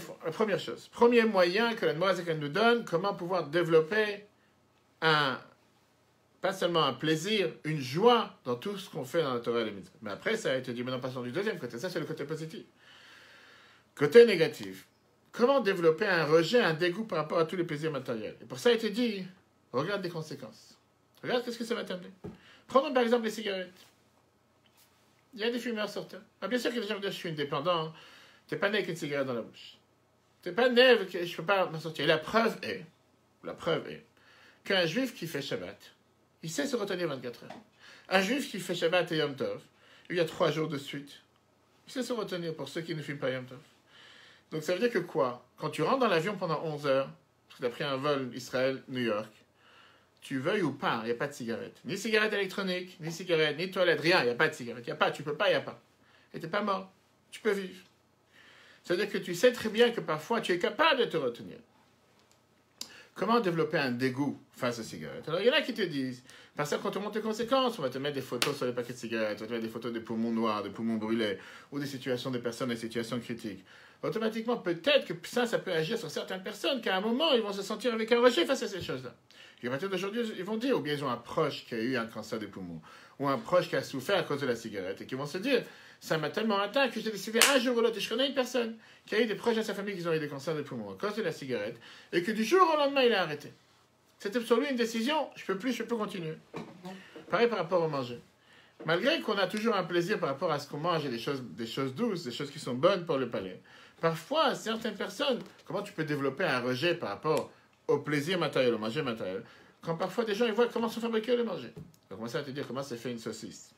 chose. Premier moyen que la Moazakhan nous donne, comment pouvoir développer pas seulement un plaisir, une joie dans tout ce qu'on fait dans la Torah et les mitzvot. Mais après, ça a été dit, maintenant passons du deuxième côté. Ça, c'est le côté positif. Côté négatif. Comment développer un rejet, un dégoût par rapport à tous les plaisirs matériels? Et pour ça, il a été dit, regarde les conséquences. Regarde qu'est-ce que ça va t'amener. Prenons par exemple les cigarettes. Il y a des fumeurs sur Terre. Ah, bien sûr que les gens vont dire, je suis indépendant, tu n'es pas né avec une cigarette dans la bouche. Tu n'es pas né avec, je ne peux pas m'en sortir. Et la preuve est qu'un juif qui fait Shabbat, il sait se retenir 24 heures. Un juif qui fait Shabbat et Yom Tov, il y a 3 jours de suite, il sait se retenir pour ceux qui ne fument pas Yom Tov. Donc ça veut dire que quoi? Quand tu rentres dans l'avion pendant 11 heures, parce que tu as pris un vol Israël-New York, tu veuilles ou pas, il n'y a pas de cigarette. Ni cigarette électronique, ni cigarette, ni toilette, rien, il n'y a pas de cigarette. Il n'y a pas, tu peux pas, il n'y a pas. Et tu n'es pas mort. Tu peux vivre. Ça veut dire que tu sais très bien que parfois tu es capable de te retenir. Comment développer un dégoût face aux cigarettes? Alors, il y en a qui te disent, parce que quand on monte les conséquences, on va te mettre des photos sur les paquets de cigarettes, on va te mettre des photos des poumons noirs, des poumons brûlés, ou des situations de personnes, des situations critiques. Automatiquement, peut-être que ça peut agir sur certaines personnes, qu'à un moment, ils vont se sentir avec un rejet face à ces choses-là. Et à partir d'aujourd'hui, ils vont dire, ou bien ils ont un proche qui a eu un cancer des poumons, ou un proche qui a souffert à cause de la cigarette et qui vont se dire, ça m'a tellement atteint que j'ai décidé un jour ou l'autre, et je connais une personne qui a eu des proches dans sa famille qui ont eu des cancers de poumons à cause de la cigarette et que du jour au lendemain, il a arrêté. C'était pour lui une décision, je peux continuer. Pareil par rapport au manger. Malgré qu'on a toujours un plaisir par rapport à ce qu'on mange et des choses douces, des choses qui sont bonnes pour le palais, parfois, certaines personnes, comment tu peux développer un rejet par rapport au plaisir matériel, au manger matériel, quand parfois des gens ils voient comment sont fabriqués le manger. Ils vont commencer à te dire comment c'est fait une saucisse,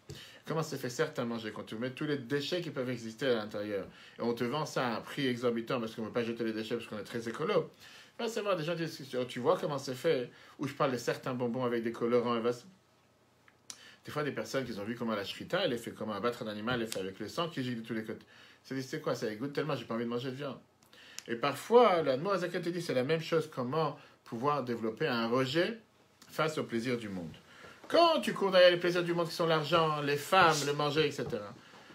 comment c'est fait certains manger, quand tu mets tous les déchets qui peuvent exister à l'intérieur, et on te vend ça à un prix exorbitant parce qu'on ne veut pas jeter les déchets parce qu'on est très écolo. Va savoir, des gens disent, tu vois comment c'est fait, ou je parle de certains bonbons avec des colorants, des fois des personnes qui ont vu comment la shrita, elle est fait, comment abattre un animal, elle est fait avec le sang qui gicle de tous les côtés. C'est quoi, ça goûte tellement, j'ai pas envie de manger de viande. Et parfois, la Noazaka te dit, c'est la même chose, comment pouvoir développer un rejet face au plaisir du monde. Quand tu cours derrière les plaisirs du monde qui sont l'argent, les femmes, le manger, etc.,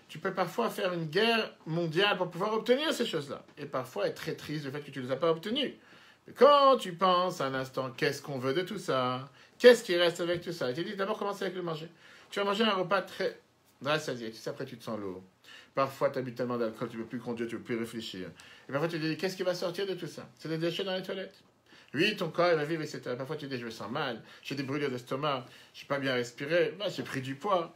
tu peux parfois faire une guerre mondiale pour pouvoir obtenir ces choses-là. Et parfois être très triste du fait que tu ne les as pas obtenues. Mais quand tu penses un instant, qu'est-ce qu'on veut de tout ça? Qu'est-ce qui reste avec tout ça? Et tu dis d'abord commencer avec le manger. Tu vas manger un repas très rassasié, tu sais, après tu te sens lourd. Parfois tu as bu tellement d'alcool, tu ne peux plus conduire, tu ne peux plus réfléchir. Et parfois tu te dis, qu'est-ce qui va sortir de tout ça? C'est des déchets dans les toilettes. Oui, ton corps il va vivre, etc. Parfois tu te dis, je me sens mal, j'ai des brûlures d'estomac, je n'ai pas bien respiré, j'ai pris du poids.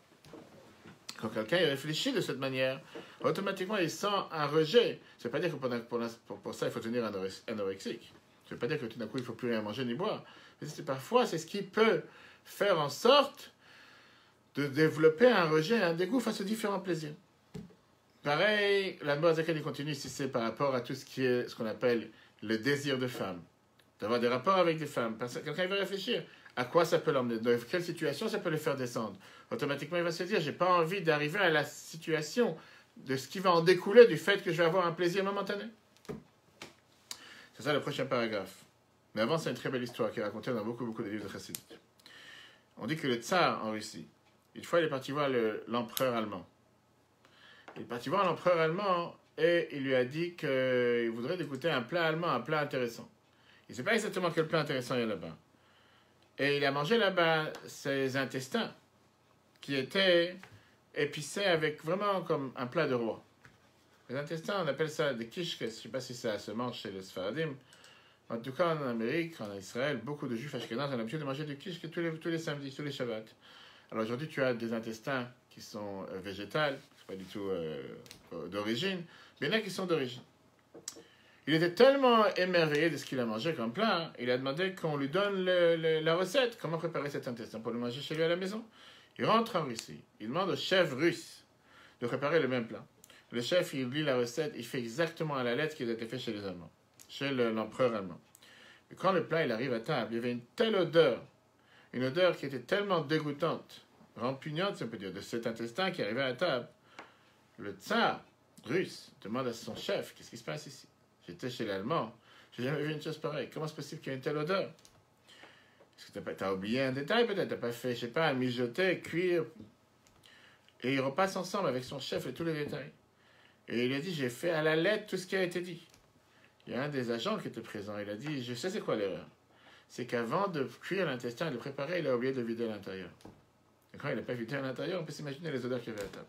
Quand quelqu'un réfléchit de cette manière, automatiquement il sent un rejet. Ça ne veut pas dire que pour ça il faut devenir anorexique. Ça ne veut pas dire que tout d'un coup il ne faut plus rien manger ni boire. Mais parfois c'est ce qui peut faire en sorte de développer un rejet, un dégoût face aux différents plaisirs. Pareil, la mort il continue si c'est par rapport à tout ce qui est ce qu'on appelle le désir de femme. D'avoir des rapports avec des femmes. Quelqu'un va réfléchir. À quoi ça peut l'emmener? Dans quelle situation ça peut le faire descendre? Automatiquement, il va se dire, j'ai pas envie d'arriver à la situation de ce qui va en découler du fait que je vais avoir un plaisir momentané. C'est ça le prochain paragraphe. Mais avant, c'est une très belle histoire qui est racontée dans beaucoup de livres de Chassidut. On dit que le tsar en Russie, une fois, il est parti voir l'empereur allemand. Il est parti voir l'empereur allemand et il lui a dit qu'il voudrait dégoûter un plat allemand, un plat intéressant. Il ne sait pas exactement quel plat intéressant il y a là-bas. Et il a mangé là-bas ses intestins, qui étaient épicés avec vraiment comme un plat de roi. Les intestins, on appelle ça des kishkes. Je ne sais pas si ça se mange chez les Sfaradim. En tout cas, en Amérique, en Israël, beaucoup de juifs ashkénazes ont l'habitude de manger du kishke tous les samedis, tous les shabbats. Alors aujourd'hui, tu as des intestins qui sont végétals, c'est pas du tout d'origine, mais il y en a qui sont d'origine. Il était tellement émerveillé de ce qu'il a mangé comme plat, il a demandé qu'on lui donne la recette, comment préparer cet intestin pour le manger chez lui à la maison. Il rentre en Russie, il demande au chef russe de préparer le même plat. Le chef, il lit la recette, il fait exactement à la lettre qu'il a été fait chez les Allemands, chez l'empereur allemand. Et quand le plat il arrive à table, il y avait une telle odeur, une odeur qui était tellement dégoûtante, répugnante, on peut dire, de cet intestin qui arrivait à table. Le tsar russe demande à son chef, qu'est-ce qui se passe ici? J'étais chez l'Allemand, j'ai jamais vu une chose pareille. Comment c'est possible qu'il y ait une telle odeur? Est-ce que tu as oublié un détail peut-être? Tu n'as pas fait, je sais pas, mijoter, cuire. Et il repasse ensemble avec son chef et tous les détails. Et il a dit, j'ai fait à la lettre tout ce qui a été dit. Il y a un des agents qui était présent, il a dit, je sais c'est quoi l'erreur. C'est qu'avant de cuire l'intestin et de le préparer, il a oublié de vider l'intérieur. Et quand il n'a pas vidé à l'intérieur, on peut s'imaginer les odeurs qu'il y avait à table.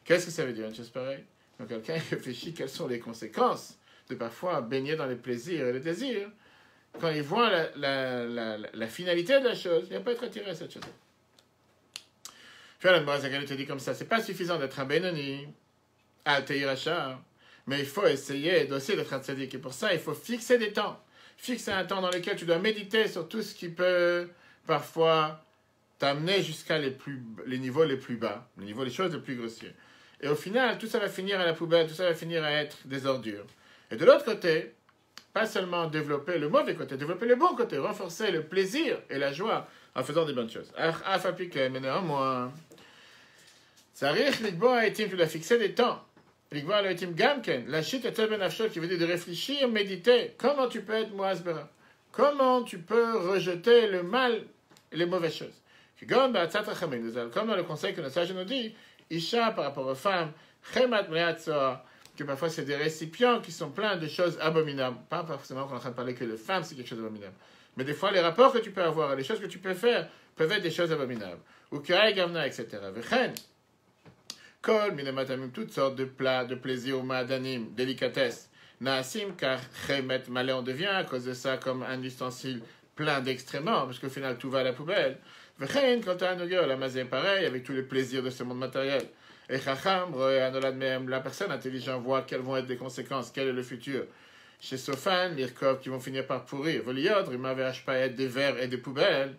Qu'est-ce que ça veut dire une chose pareille? Donc quelqu'un réfléchit quelles sont les conséquences de parfois baigner dans les plaisirs et les désirs. Quand il voit la finalité de la chose, il ne va pas être attiré à cette chose. Tu vois, la Moazakane te dit comme ça, c'est pas suffisant d'être un Benoni, Alteir Achar, mais il faut essayer d'essayer d'être un tzaddik. Et pour ça, il faut fixer des temps. Fixer un temps dans lequel tu dois méditer sur tout ce qui peut parfois t'amener jusqu'à les niveaux les plus bas, les choses les plus grossières. Et au final, tout ça va finir à la poubelle, tout ça va finir à être des ordures. Et de l'autre côté, pas seulement développer le mauvais côté, développer le bon côté, renforcer le plaisir et la joie en faisant des bonnes choses. Mais néanmoins, tu dois fixer des temps. La chute est ben afshot qui veut dire de réfléchir, méditer. Comment tu peux être moasbera? Comment tu peux rejeter le mal et les mauvaises choses? Comme dans le conseil que nos sages nous dit, Isha par rapport aux femmes, que parfois c'est des récipients qui sont pleins de choses abominables. Pas forcément qu'on est en train de parler que les femmes c'est quelque chose d'abominable. Mais des fois les rapports que tu peux avoir, les choses que tu peux faire, peuvent être des choses abominables. ou Kiraï Gavna, etc. Vechen, Kol, Minematamim, toutes sortes de plats, de plaisirs, ou ma'adanim, délicatesses. Naasim, car Chemet Malé, on devient à cause de ça comme un ustensile plein d'extréments, parce qu'au final tout va à la poubelle. Vechen, quand tu as un nougat, la mazé pareil, avec tous les plaisirs de ce monde matériel. Et Chacham, la personne intelligente voit quelles vont être les conséquences, quel est le futur. Chez Sofan, l'Irkov qui vont finir par pourrir. Voliot, Rima pas être des verres et des poubelles.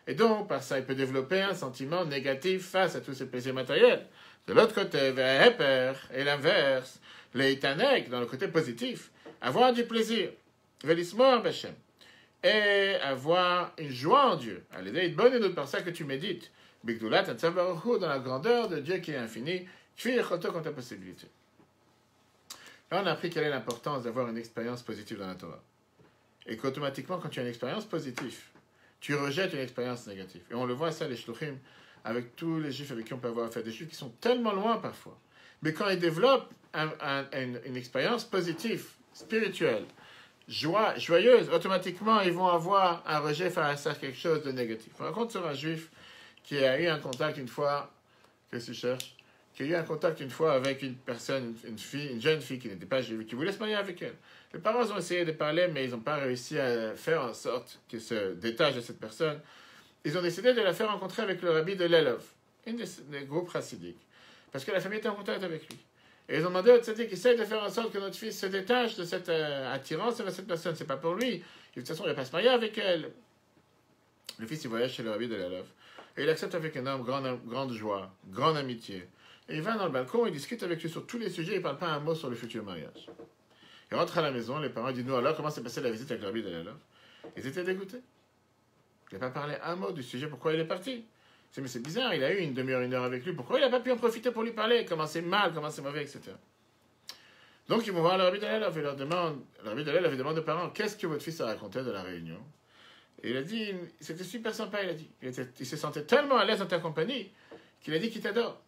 Et donc, par ça, il peut développer un sentiment négatif face à tous ces plaisirs matériels. De l'autre côté, vers Heper, et l'inverse, les Itanek, dans le côté positif, avoir du plaisir. Velismor Bachem. Et avoir une joie en Dieu. Allez, c'est bonne et par ça que tu médites. Bigdulat, dans la grandeur de Dieu qui est infini, fuir quand ta possibilité. Là, on a appris quelle est l'importance d'avoir une expérience positive dans la Torah. Et qu'automatiquement, quand tu as une expérience positive, tu rejettes une expérience négative. Et on le voit ça, les shluchim, avec tous les juifs avec qui on peut avoir affaire. Des juifs qui sont tellement loin parfois. Mais quand ils développent une expérience positive, spirituelle, joyeuse, automatiquement, ils vont avoir un rejet face à quelque chose de négatif. On raconte sur un juif qui a eu un contact une fois, qu'est-ce que tu cherches? Qui a eu un contact une fois avec une personne, une jeune fille qui n'était pas juive, qui voulait se marier avec elle. Les parents ont essayé de parler, mais ils n'ont pas réussi à faire en sorte qu'elle se détache de cette personne. Ils ont décidé de la faire rencontrer avec le rabbi de l'Elov, un des groupes chassidiques, parce que la famille était en contact avec lui. Et ils ont demandé au tzaddik, essaye de faire en sorte que notre fils se détache de cette attirance vers cette personne. C'est pas pour lui. Et de toute façon, il ne va pas se marier avec elle. Le fils, il voyage chez le rabbi de l'Elov. Et il accepte avec énorme grande joie, grande amitié. Et il va dans le balcon, il discute avec lui sur tous les sujets, il ne parle pas un mot sur le futur mariage. Il rentre à la maison, les parents disent, nous alors, comment s'est passée la visite avec le rabbi de l'Elov? Ils étaient dégoûtés. Il n'a pas parlé un mot du sujet, pourquoi il est parti. Mais c'est bizarre, il a eu une demi-heure, une heure avec lui, pourquoi il n'a pas pu en profiter pour lui parler, comment c'est mal, comment c'est mauvais, etc. Donc ils vont voir le rabbi de l'Elov et leur demandent, le rabbi de l'Elov demande aux parents, qu'est-ce que votre fils a raconté de la réunion? Et il a dit, c'était super sympa, il a dit. Il se sentait tellement à l'aise dans ta compagnie qu'il a dit qu'il t'adore.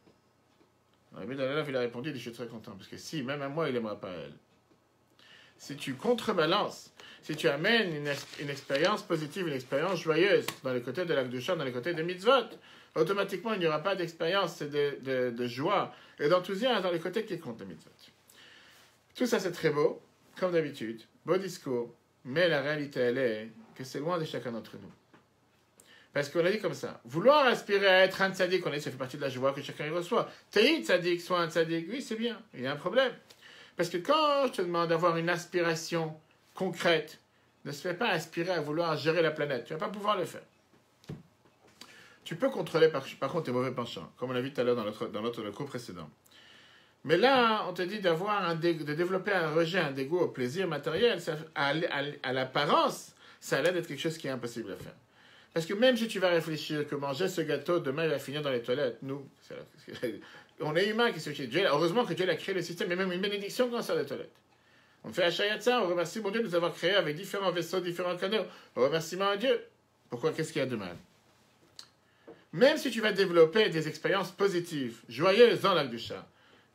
Le rabbi de l'Elov, il a répondu, il dit, je suis très content, parce que si, même à moi, il n'aimera pas elle. Si tu contrebalances, si tu amènes une expérience positive, une expérience joyeuse dans le côté de l'Akdusha, dans le côté des mitzvot, automatiquement, il n'y aura pas d'expérience de joie et d'enthousiasme dans les côtés qui comptent les mitzvot. Tout ça, c'est très beau, comme d'habitude, beau discours, mais la réalité, elle est que c'est loin de chacun d'entre nous. Parce qu'on a dit comme ça, vouloir aspirer à être un tzaddik, ça fait partie de la joie que chacun y reçoit. T'es tzaddik, soit un tzaddik, oui, c'est bien, il y a un problème. Parce que quand je te demande d'avoir une aspiration concrète, ne se fais pas aspirer à vouloir gérer la planète. Tu ne vas pas pouvoir le faire. Tu peux contrôler par contre tes mauvais penchants, comme on l'a vu tout à l'heure dans le cours précédent. Mais là, on te dit de développer un rejet, un dégoût au plaisir matériel, à l'apparence, ça a l'air d'être quelque chose qui est impossible à faire. Parce que même si tu vas réfléchir que manger ce gâteau, demain il va finir dans les toilettes, nous, on est humains qui se chient. Heureusement que Dieu a créé le système, et même une bénédiction quand on sort des toilettes. On fait Hachayatza, on remercie mon Dieu de nous avoir créés avec différents vaisseaux, différents canaux. Remerciement à Dieu. Pourquoi? Qu'est-ce qu'il y a de mal? Même si tu vas développer des expériences positives, joyeuses dans l'Akdusha,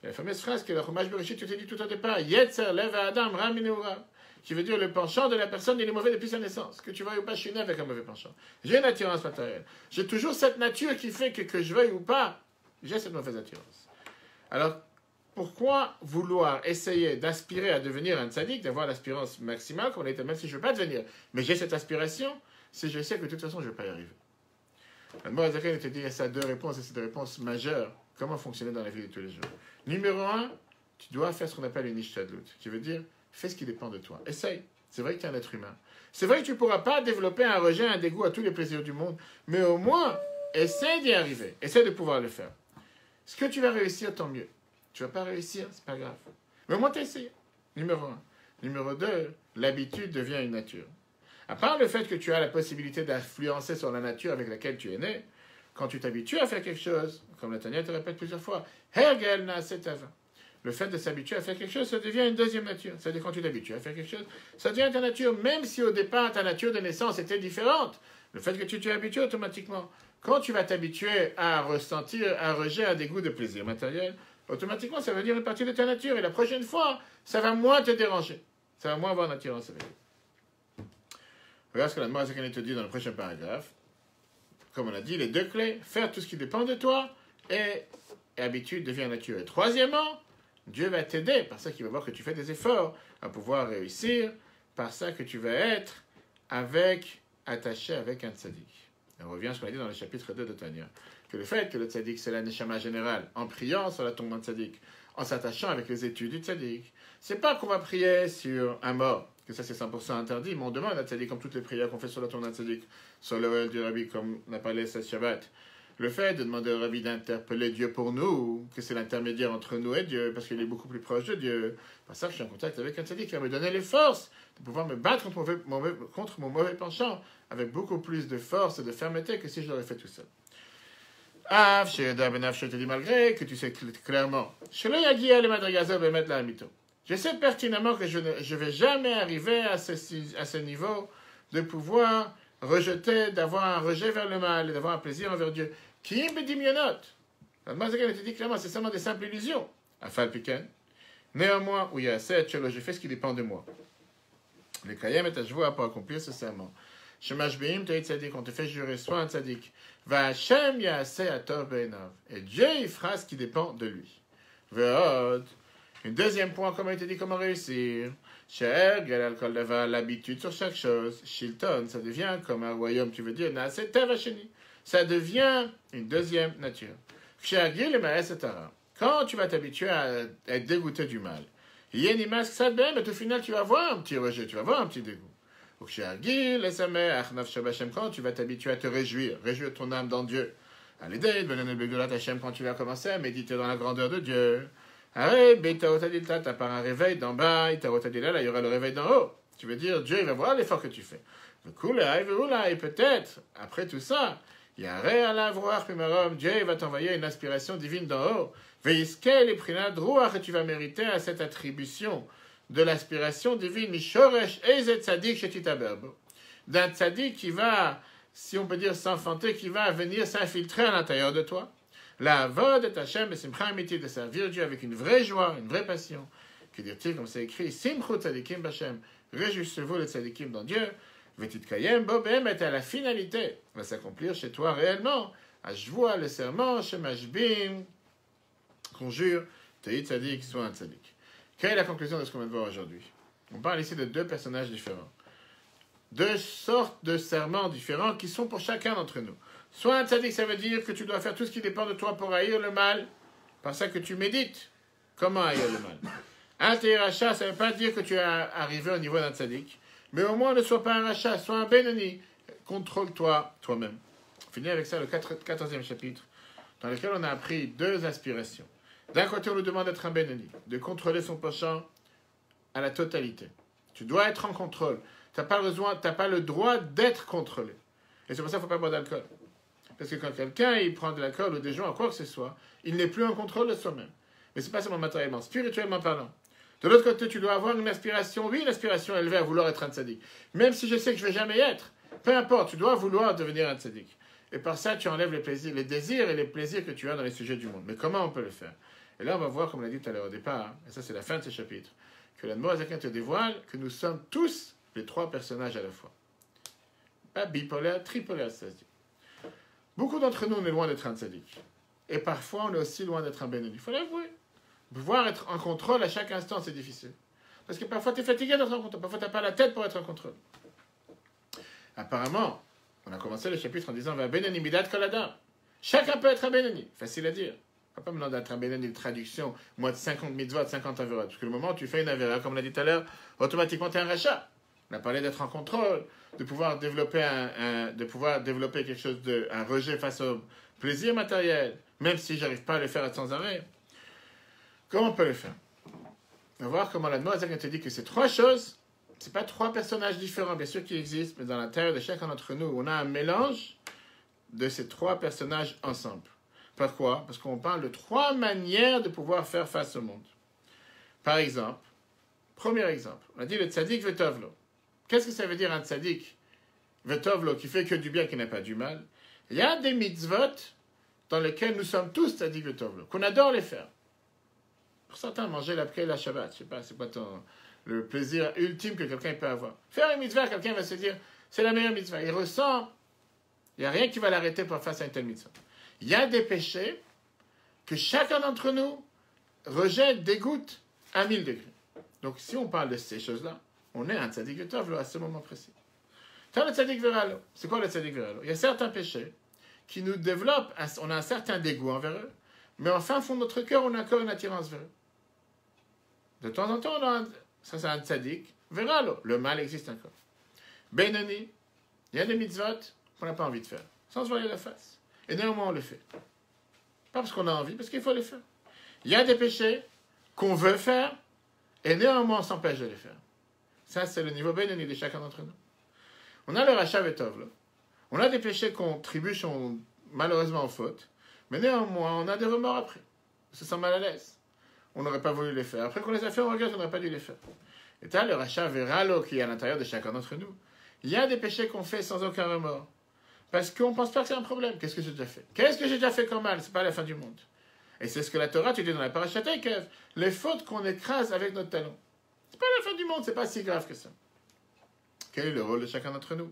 il y a la fameuse phrase que le Chumash Bereshit, tu t'es dit tout au départ, Yetzer lev Adam ram minura, qui veut dire le penchant de la personne, il est mauvais depuis sa naissance. Que tu veuilles ou pas, je suis né avec un mauvais penchant. J'ai une attirance matérielle. J'ai toujours cette nature qui fait que je veuille ou pas, j'ai cette mauvaise attirance. Alors, pourquoi vouloir essayer d'aspirer à devenir un tzaddik, d'avoir l'aspirance maximale, comme on était, même si je ne veux pas devenir, mais j'ai cette aspiration, si je sais que de toute façon je ne vais pas y arriver. L'Admor Azaken te dit, il y a ça deux réponses, et c'est des réponses majeures. Comment fonctionner dans la vie de tous les jours? Numéro 1, tu dois faire ce qu'on appelle une ishtadlut, qui veut dire, fais ce qui dépend de toi. Essaye. C'est vrai que tu es un être humain. C'est vrai que tu ne pourras pas développer un rejet, un dégoût à tous les plaisirs du monde, mais au moins, essaye d'y arriver. Essaye de pouvoir le faire. Ce que tu vas réussir, tant mieux. Tu ne vas pas réussir, c'est pas grave. Mais au moins, tu as essayé. Numéro 1. Numéro 2, l'habitude devient une nature. À part le fait que tu as la possibilité d'influencer sur la nature avec laquelle tu es né, quand tu t'habitues à faire quelque chose, comme la Tanya te répète plusieurs fois, Hergel na setava. Le fait de s'habituer à faire quelque chose, ça devient une deuxième nature. C'est-à-dire quand tu t'habitues à faire quelque chose, ça devient ta nature, même si au départ ta nature de naissance était différente. Le fait que tu t'y habitues automatiquement. Quand tu vas t'habituer à ressentir un rejet, un dégoût de plaisir matériel, automatiquement ça va devenir une partie de ta nature. Et la prochaine fois, ça va moins te déranger. Ça va moins avoir d'attirance avec. Regarde ce que la Moazakane te dit dans le prochain paragraphe. comme on a dit, les deux clés, faire tout ce qui dépend de toi et habitude devient nature. Et troisièmement, Dieu va t'aider, par ça qu'il va voir que tu fais des efforts à pouvoir réussir, par ça que tu vas être attaché avec un tzaddik. On revient à ce qu'on a dit dans le chapitre 2 de Tanya, que le fait que le tzaddik c'est la neshama générale, en priant sur la tombe d'un tzaddik, en s'attachant avec les études du tzaddik, c'est pas qu'on va prier sur un mort, que ça c'est 100% interdit, mais on demande à tzaddik, comme toutes les prières qu'on fait sur la tombe d'un tzaddik, sur le du Rabbi, comme on a parlé ce Shabbat, le fait de demander au Rabbi d'interpeller Dieu pour nous, que c'est l'intermédiaire entre nous et Dieu, parce qu'il est beaucoup plus proche de Dieu. Par ça, je suis en contact avec un tzaddik qui va me donner les forces de pouvoir me battre contre mon mauvais penchant, avec beaucoup plus de force et de fermeté que si je l'aurais fait tout seul. Je te dis malgré que tu sais clairement, je sais pertinemment que je ne vais jamais arriver à ce niveau de pouvoir rejeter, d'avoir un rejet vers le mal et d'avoir un plaisir envers Dieu. Qui me dit mionnot? Elle te dit clairement, c'est seulement des simples illusions. Afal piken. Néanmoins, où il y a assez, je fais ce qui dépend de moi. Le kayem est à jouer pour accomplir ce serment. Shemash beim te tzadik, on te fait jurer, sois un tzadik. Va Hashem yaaseh ator beinav. Et Dieu, il fera ce qui dépend de lui. Ve'od. Un deuxième point, comment il te dit comment réussir. Cher, l'alcool d'avoir l'habitude sur chaque chose. Shilton, ça devient comme un royaume, tu veux dire, naaseh tevasheni. Ça devient une deuxième nature. Quand tu vas t'habituer à être dégoûté du mal, mais au final, tu vas voir un petit rejet, tu vas voir un petit dégoût. Quand tu vas t'habituer à te réjouir ton âme dans Dieu, quand tu vas commencer à méditer dans la grandeur de Dieu, t'as pas un réveil d'en bas, il y aura le réveil d'en haut. Tu veux dire, Dieu, il va voir l'effort que tu fais. Et peut-être, après tout ça, Dieu va t'envoyer une aspiration divine d'en haut. Et tu vas mériter à cette attribution de l'aspiration divine d'un tzaddik qui va, si on peut dire, s'enfanter, qui va venir s'infiltrer à l'intérieur de toi. La vod et Hashem et simcha amiti, de servir Dieu avec une vraie joie, une vraie passion. Que dire-t-il, comme c'est écrit, simchu tzadikim b'Hashem, réjouissez-vous les tzadikim dans Dieu. Vetit kayem bo be'emet, à la finalité va s'accomplir chez toi réellement. Ashvoa, le serment, shemashbim, conjure, tei tzadik, soit un tzadik. Quelle est la conclusion de ce qu'on vient de voir aujourd'hui? On parle ici de deux personnages différents. Deux sortes de serments différents qui sont pour chacun d'entre nous. Soit un tzaddik, ça veut dire que tu dois faire tout ce qui dépend de toi pour haïr le mal, par ça que tu médites comment haïr le mal. Un tei rachat, ça ne veut pas dire que tu es arrivé au niveau d'un tzaddik, mais au moins ne sois pas un rachat, sois un benoni. Contrôle-toi toi-même. On finit avec ça le 14e chapitre, dans lequel on a appris deux aspirations. D'un côté, on nous demande d'être un benoni, de contrôler son penchant à la totalité. Tu dois être en contrôle. Tu n'as pas le droit d'être contrôlé. Et c'est pour ça qu'il ne faut pas boire d'alcool. Parce que quand quelqu'un il prend de l'alcool ou des gens, quoi que ce soit, il n'est plus en contrôle de soi-même. Mais ce n'est pas seulement matériellement, spirituellement parlant. De l'autre côté, tu dois avoir une aspiration, oui, une aspiration élevée à vouloir être un tzaddik. Même si je sais que je ne vais jamais être, peu importe, tu dois vouloir devenir un tzaddik. Et par ça, tu enlèves les désirs et les plaisirs que tu as dans les sujets du monde. Mais comment on peut le faire? Et là, on va voir, comme on l'a dit tout à l'heure au départ, et ça c'est la fin de ce chapitre, que l'Admorazaken te dévoile que nous sommes tous les trois personnages à la fois. Pas bipolaire, tripolaire, ça se dit. Beaucoup d'entre nous, on est loin d'être un tzaddik. Et parfois, on est aussi loin d'être un bénéni. Il faut l'avouer. Pouvoir être en contrôle à chaque instant, c'est difficile. Parce que parfois, tu es fatigué d'être en contrôle. Parfois, tu n'as pas la tête pour être en contrôle. Apparemment, on a commencé le chapitre en disant « Va bénéni midat koladam ». Chacun peut être un bénéni. Facile à dire. On ne va pas me demander d'être un bénéni de traduction, moi de 50 mitzvot, de 50 avéras. Parce que le moment où tu fais une avéra, comme on l'a dit tout à l'heure, automatiquement, tu es un rachat. On a parlé d'être en contrôle, de pouvoir développer quelque chose un rejet face au plaisir matériel, même si j'arrive pas à le faire sans arrêt. Comment on peut le faire? On va voir comment la Noazaken te dit que ces trois choses, c'est pas trois personnages différents, bien sûr qu'ils existent, mais dans l'intérieur de chacun d'entre nous, on a un mélange de ces trois personnages ensemble. Pourquoi? Parce qu'on parle de trois manières de pouvoir faire face au monde. Par exemple, premier exemple, on a dit le tzaddik vetovlo. Qu'est-ce que ça veut dire un tzaddik vetovlo qui fait que du bien, qui n'a pas du mal? Il y a des mitzvot dans lesquels nous sommes tous tzaddik vetovlo, qu'on adore les faire. Pour certains, manger l'après la Shabbat, je sais pas, c'est pas le plaisir ultime que quelqu'un peut avoir. Faire une mitzvah, quelqu'un va se dire, c'est la meilleure mitzvah. Il ressent Il n'y a rien qui va l'arrêter pour face à une telle mitzvah. Il y a des péchés que chacun d'entre nous rejette, dégoûte à 1000 degrés. Donc si on parle de ces choses-là, on est un tzaddik vetov à ce moment précis. Tant le tzaddik verra l'eau. C'est quoi le tzaddik verra l'eau? Il y a certains péchés qui nous développent, on a un certain dégoût envers eux, mais en fin fond de notre cœur, on a encore une attirance vers eux. De temps en temps, ça c'est un tzaddik verra l'eau. Le mal existe encore. Benoni, il y a des mitzvot qu'on n'a pas envie de faire, sans se voiler la face. Et néanmoins, on le fait. Pas parce qu'on a envie, parce qu'il faut les faire. Il y a des péchés qu'on veut faire, et néanmoins, on s'empêche de les faire. Ça, c'est le niveau Benoni de chacun d'entre nous. On a le rachat vetov, là. On a des péchés qu'on trébuche malheureusement en faute, mais néanmoins, on a des remords après. On se sent mal à l'aise. On n'aurait pas voulu les faire. Après qu'on les a fait, on regrette qu'on n'aurait pas dû les faire. Et tu as le rachat veralo qui est à l'intérieur de chacun d'entre nous. Il y a des péchés qu'on fait sans aucun remords. Parce qu'on ne pense pas que c'est un problème. Qu'est-ce que j'ai déjà fait? Qu'est-ce que j'ai déjà fait comme mal? C'est pas la fin du monde. Et c'est ce que la Torah, tu dis dans la parashat Eikev, les fautes qu'on écrase avec notre talon. C'est pas la fin du monde, c'est pas si grave que ça. Quel est le rôle de chacun d'entre nous?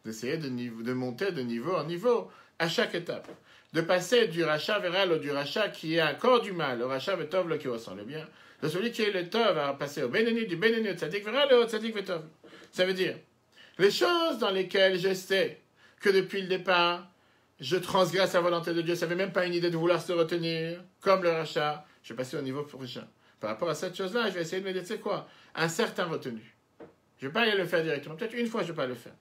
D'essayer de monter de niveau en niveau, à chaque étape. De passer du rachat véral au du rachat qui a encore du mal, au rachat vetov, qui ressent le bien, de celui qui est le tov, à passer au bénéni, du bénéni au tzaddik véral, au tzaddik vetov. Ça veut dire, les choses dans lesquelles je sais que depuis le départ, je transgresse la volonté de Dieu, ça n'avait même pas une idée de vouloir se retenir, comme le rachat, je vais passer au niveau prochain. Par rapport à cette chose-là, je vais essayer de me dire, c'est quoi? Un certain retenu. Je ne vais pas aller le faire directement. Peut-être une fois, je ne vais pas le faire.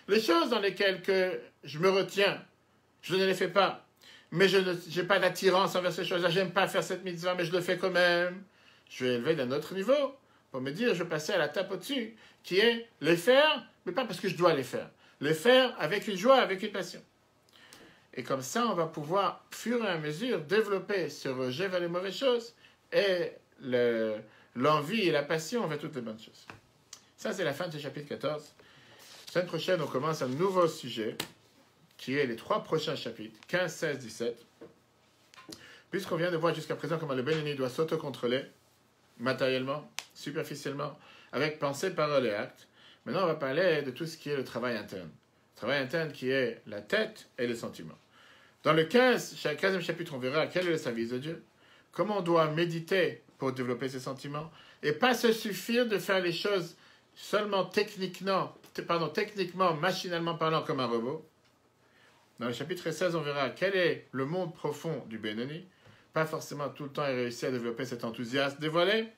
Les choses dans lesquelles que je me retiens, je ne les fais pas, mais je n'ai pas d'attirance envers ces choses-là, j'aime pas faire cette mitzvah, mais je le fais quand même. Je vais élever d'un autre niveau pour me dire, je vais passer à la tape au-dessus, qui est les faire, mais pas parce que je dois les faire. Les faire avec une joie, avec une passion. Et comme ça, on va pouvoir, au fur et à mesure, développer ce rejet vers les mauvaises choses et l'envie et la passion vers toutes les bonnes choses. Ça, c'est la fin de ce chapitre 14. La semaine prochaine, on commence un nouveau sujet, qui est les 3 prochains chapitres, 15, 16, 17. Puisqu'on vient de voir jusqu'à présent comment le bénéni doit s'autocontrôler, matériellement, superficiellement, avec pensée, parole et acte. Maintenant, on va parler de tout ce qui est le travail interne. Le travail interne qui est la tête et les sentiments. Dans le 15e chapitre, on verra quel est le service de Dieu, comment on doit méditer pour développer ses sentiments, et pas se suffire de faire les choses seulement techniquement, machinalement parlant comme un robot. Dans le chapitre 16, on verra quel est le monde profond du Benoni, pas forcément tout le temps réussir à développer cet enthousiasme dévoilé.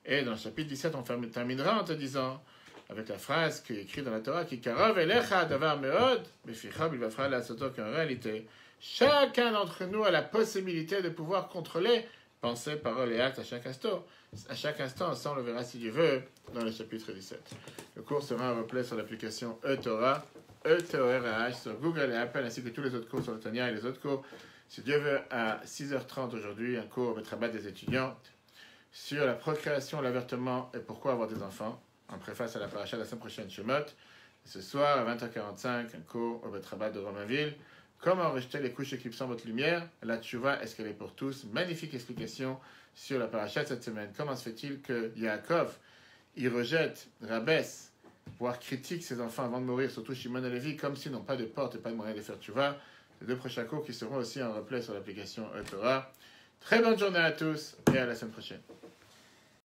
Et dans le chapitre 17, on terminera en te disant, avec la phrase qui est écrite dans la Torah, qui karov elecha davar meod, befichab il va faire la soto, qu'en réalité, chacun d'entre nous a la possibilité de pouvoir contrôler pensée, parole et acte à chaque instant. À chaque instant, ça on le verra si Dieu veut dans le chapitre 17. Le cours sera un replay sur l'application eTorah, E-T-O-R-A-H, sur Google et Apple, ainsi que tous les autres cours sur le Tania et les autres cours. Si Dieu veut, à 6h30 aujourd'hui, un cours au Betrabat des étudiants sur la procréation, l'avortement et pourquoi avoir des enfants, en préface à la paracha la semaine prochaine, Shemot. Ce soir, à 20h45, un cours au Betrabat de Romainville. Comment rejeter les couches éclipsant votre lumière? La tchouva, est-ce qu'elle est pour tous? Magnifique explication sur la paracha de cette semaine. Comment se fait-il que Yaakov, il rejette, rabaisse, voire critique ses enfants avant de mourir, surtout Shimon et Lévi, comme s'ils n'ont pas de porte et pas de moyen de faire tchouva? Les 2 prochains cours qui seront aussi en replay sur l'application eTorah. Très bonne journée à tous et à la semaine prochaine.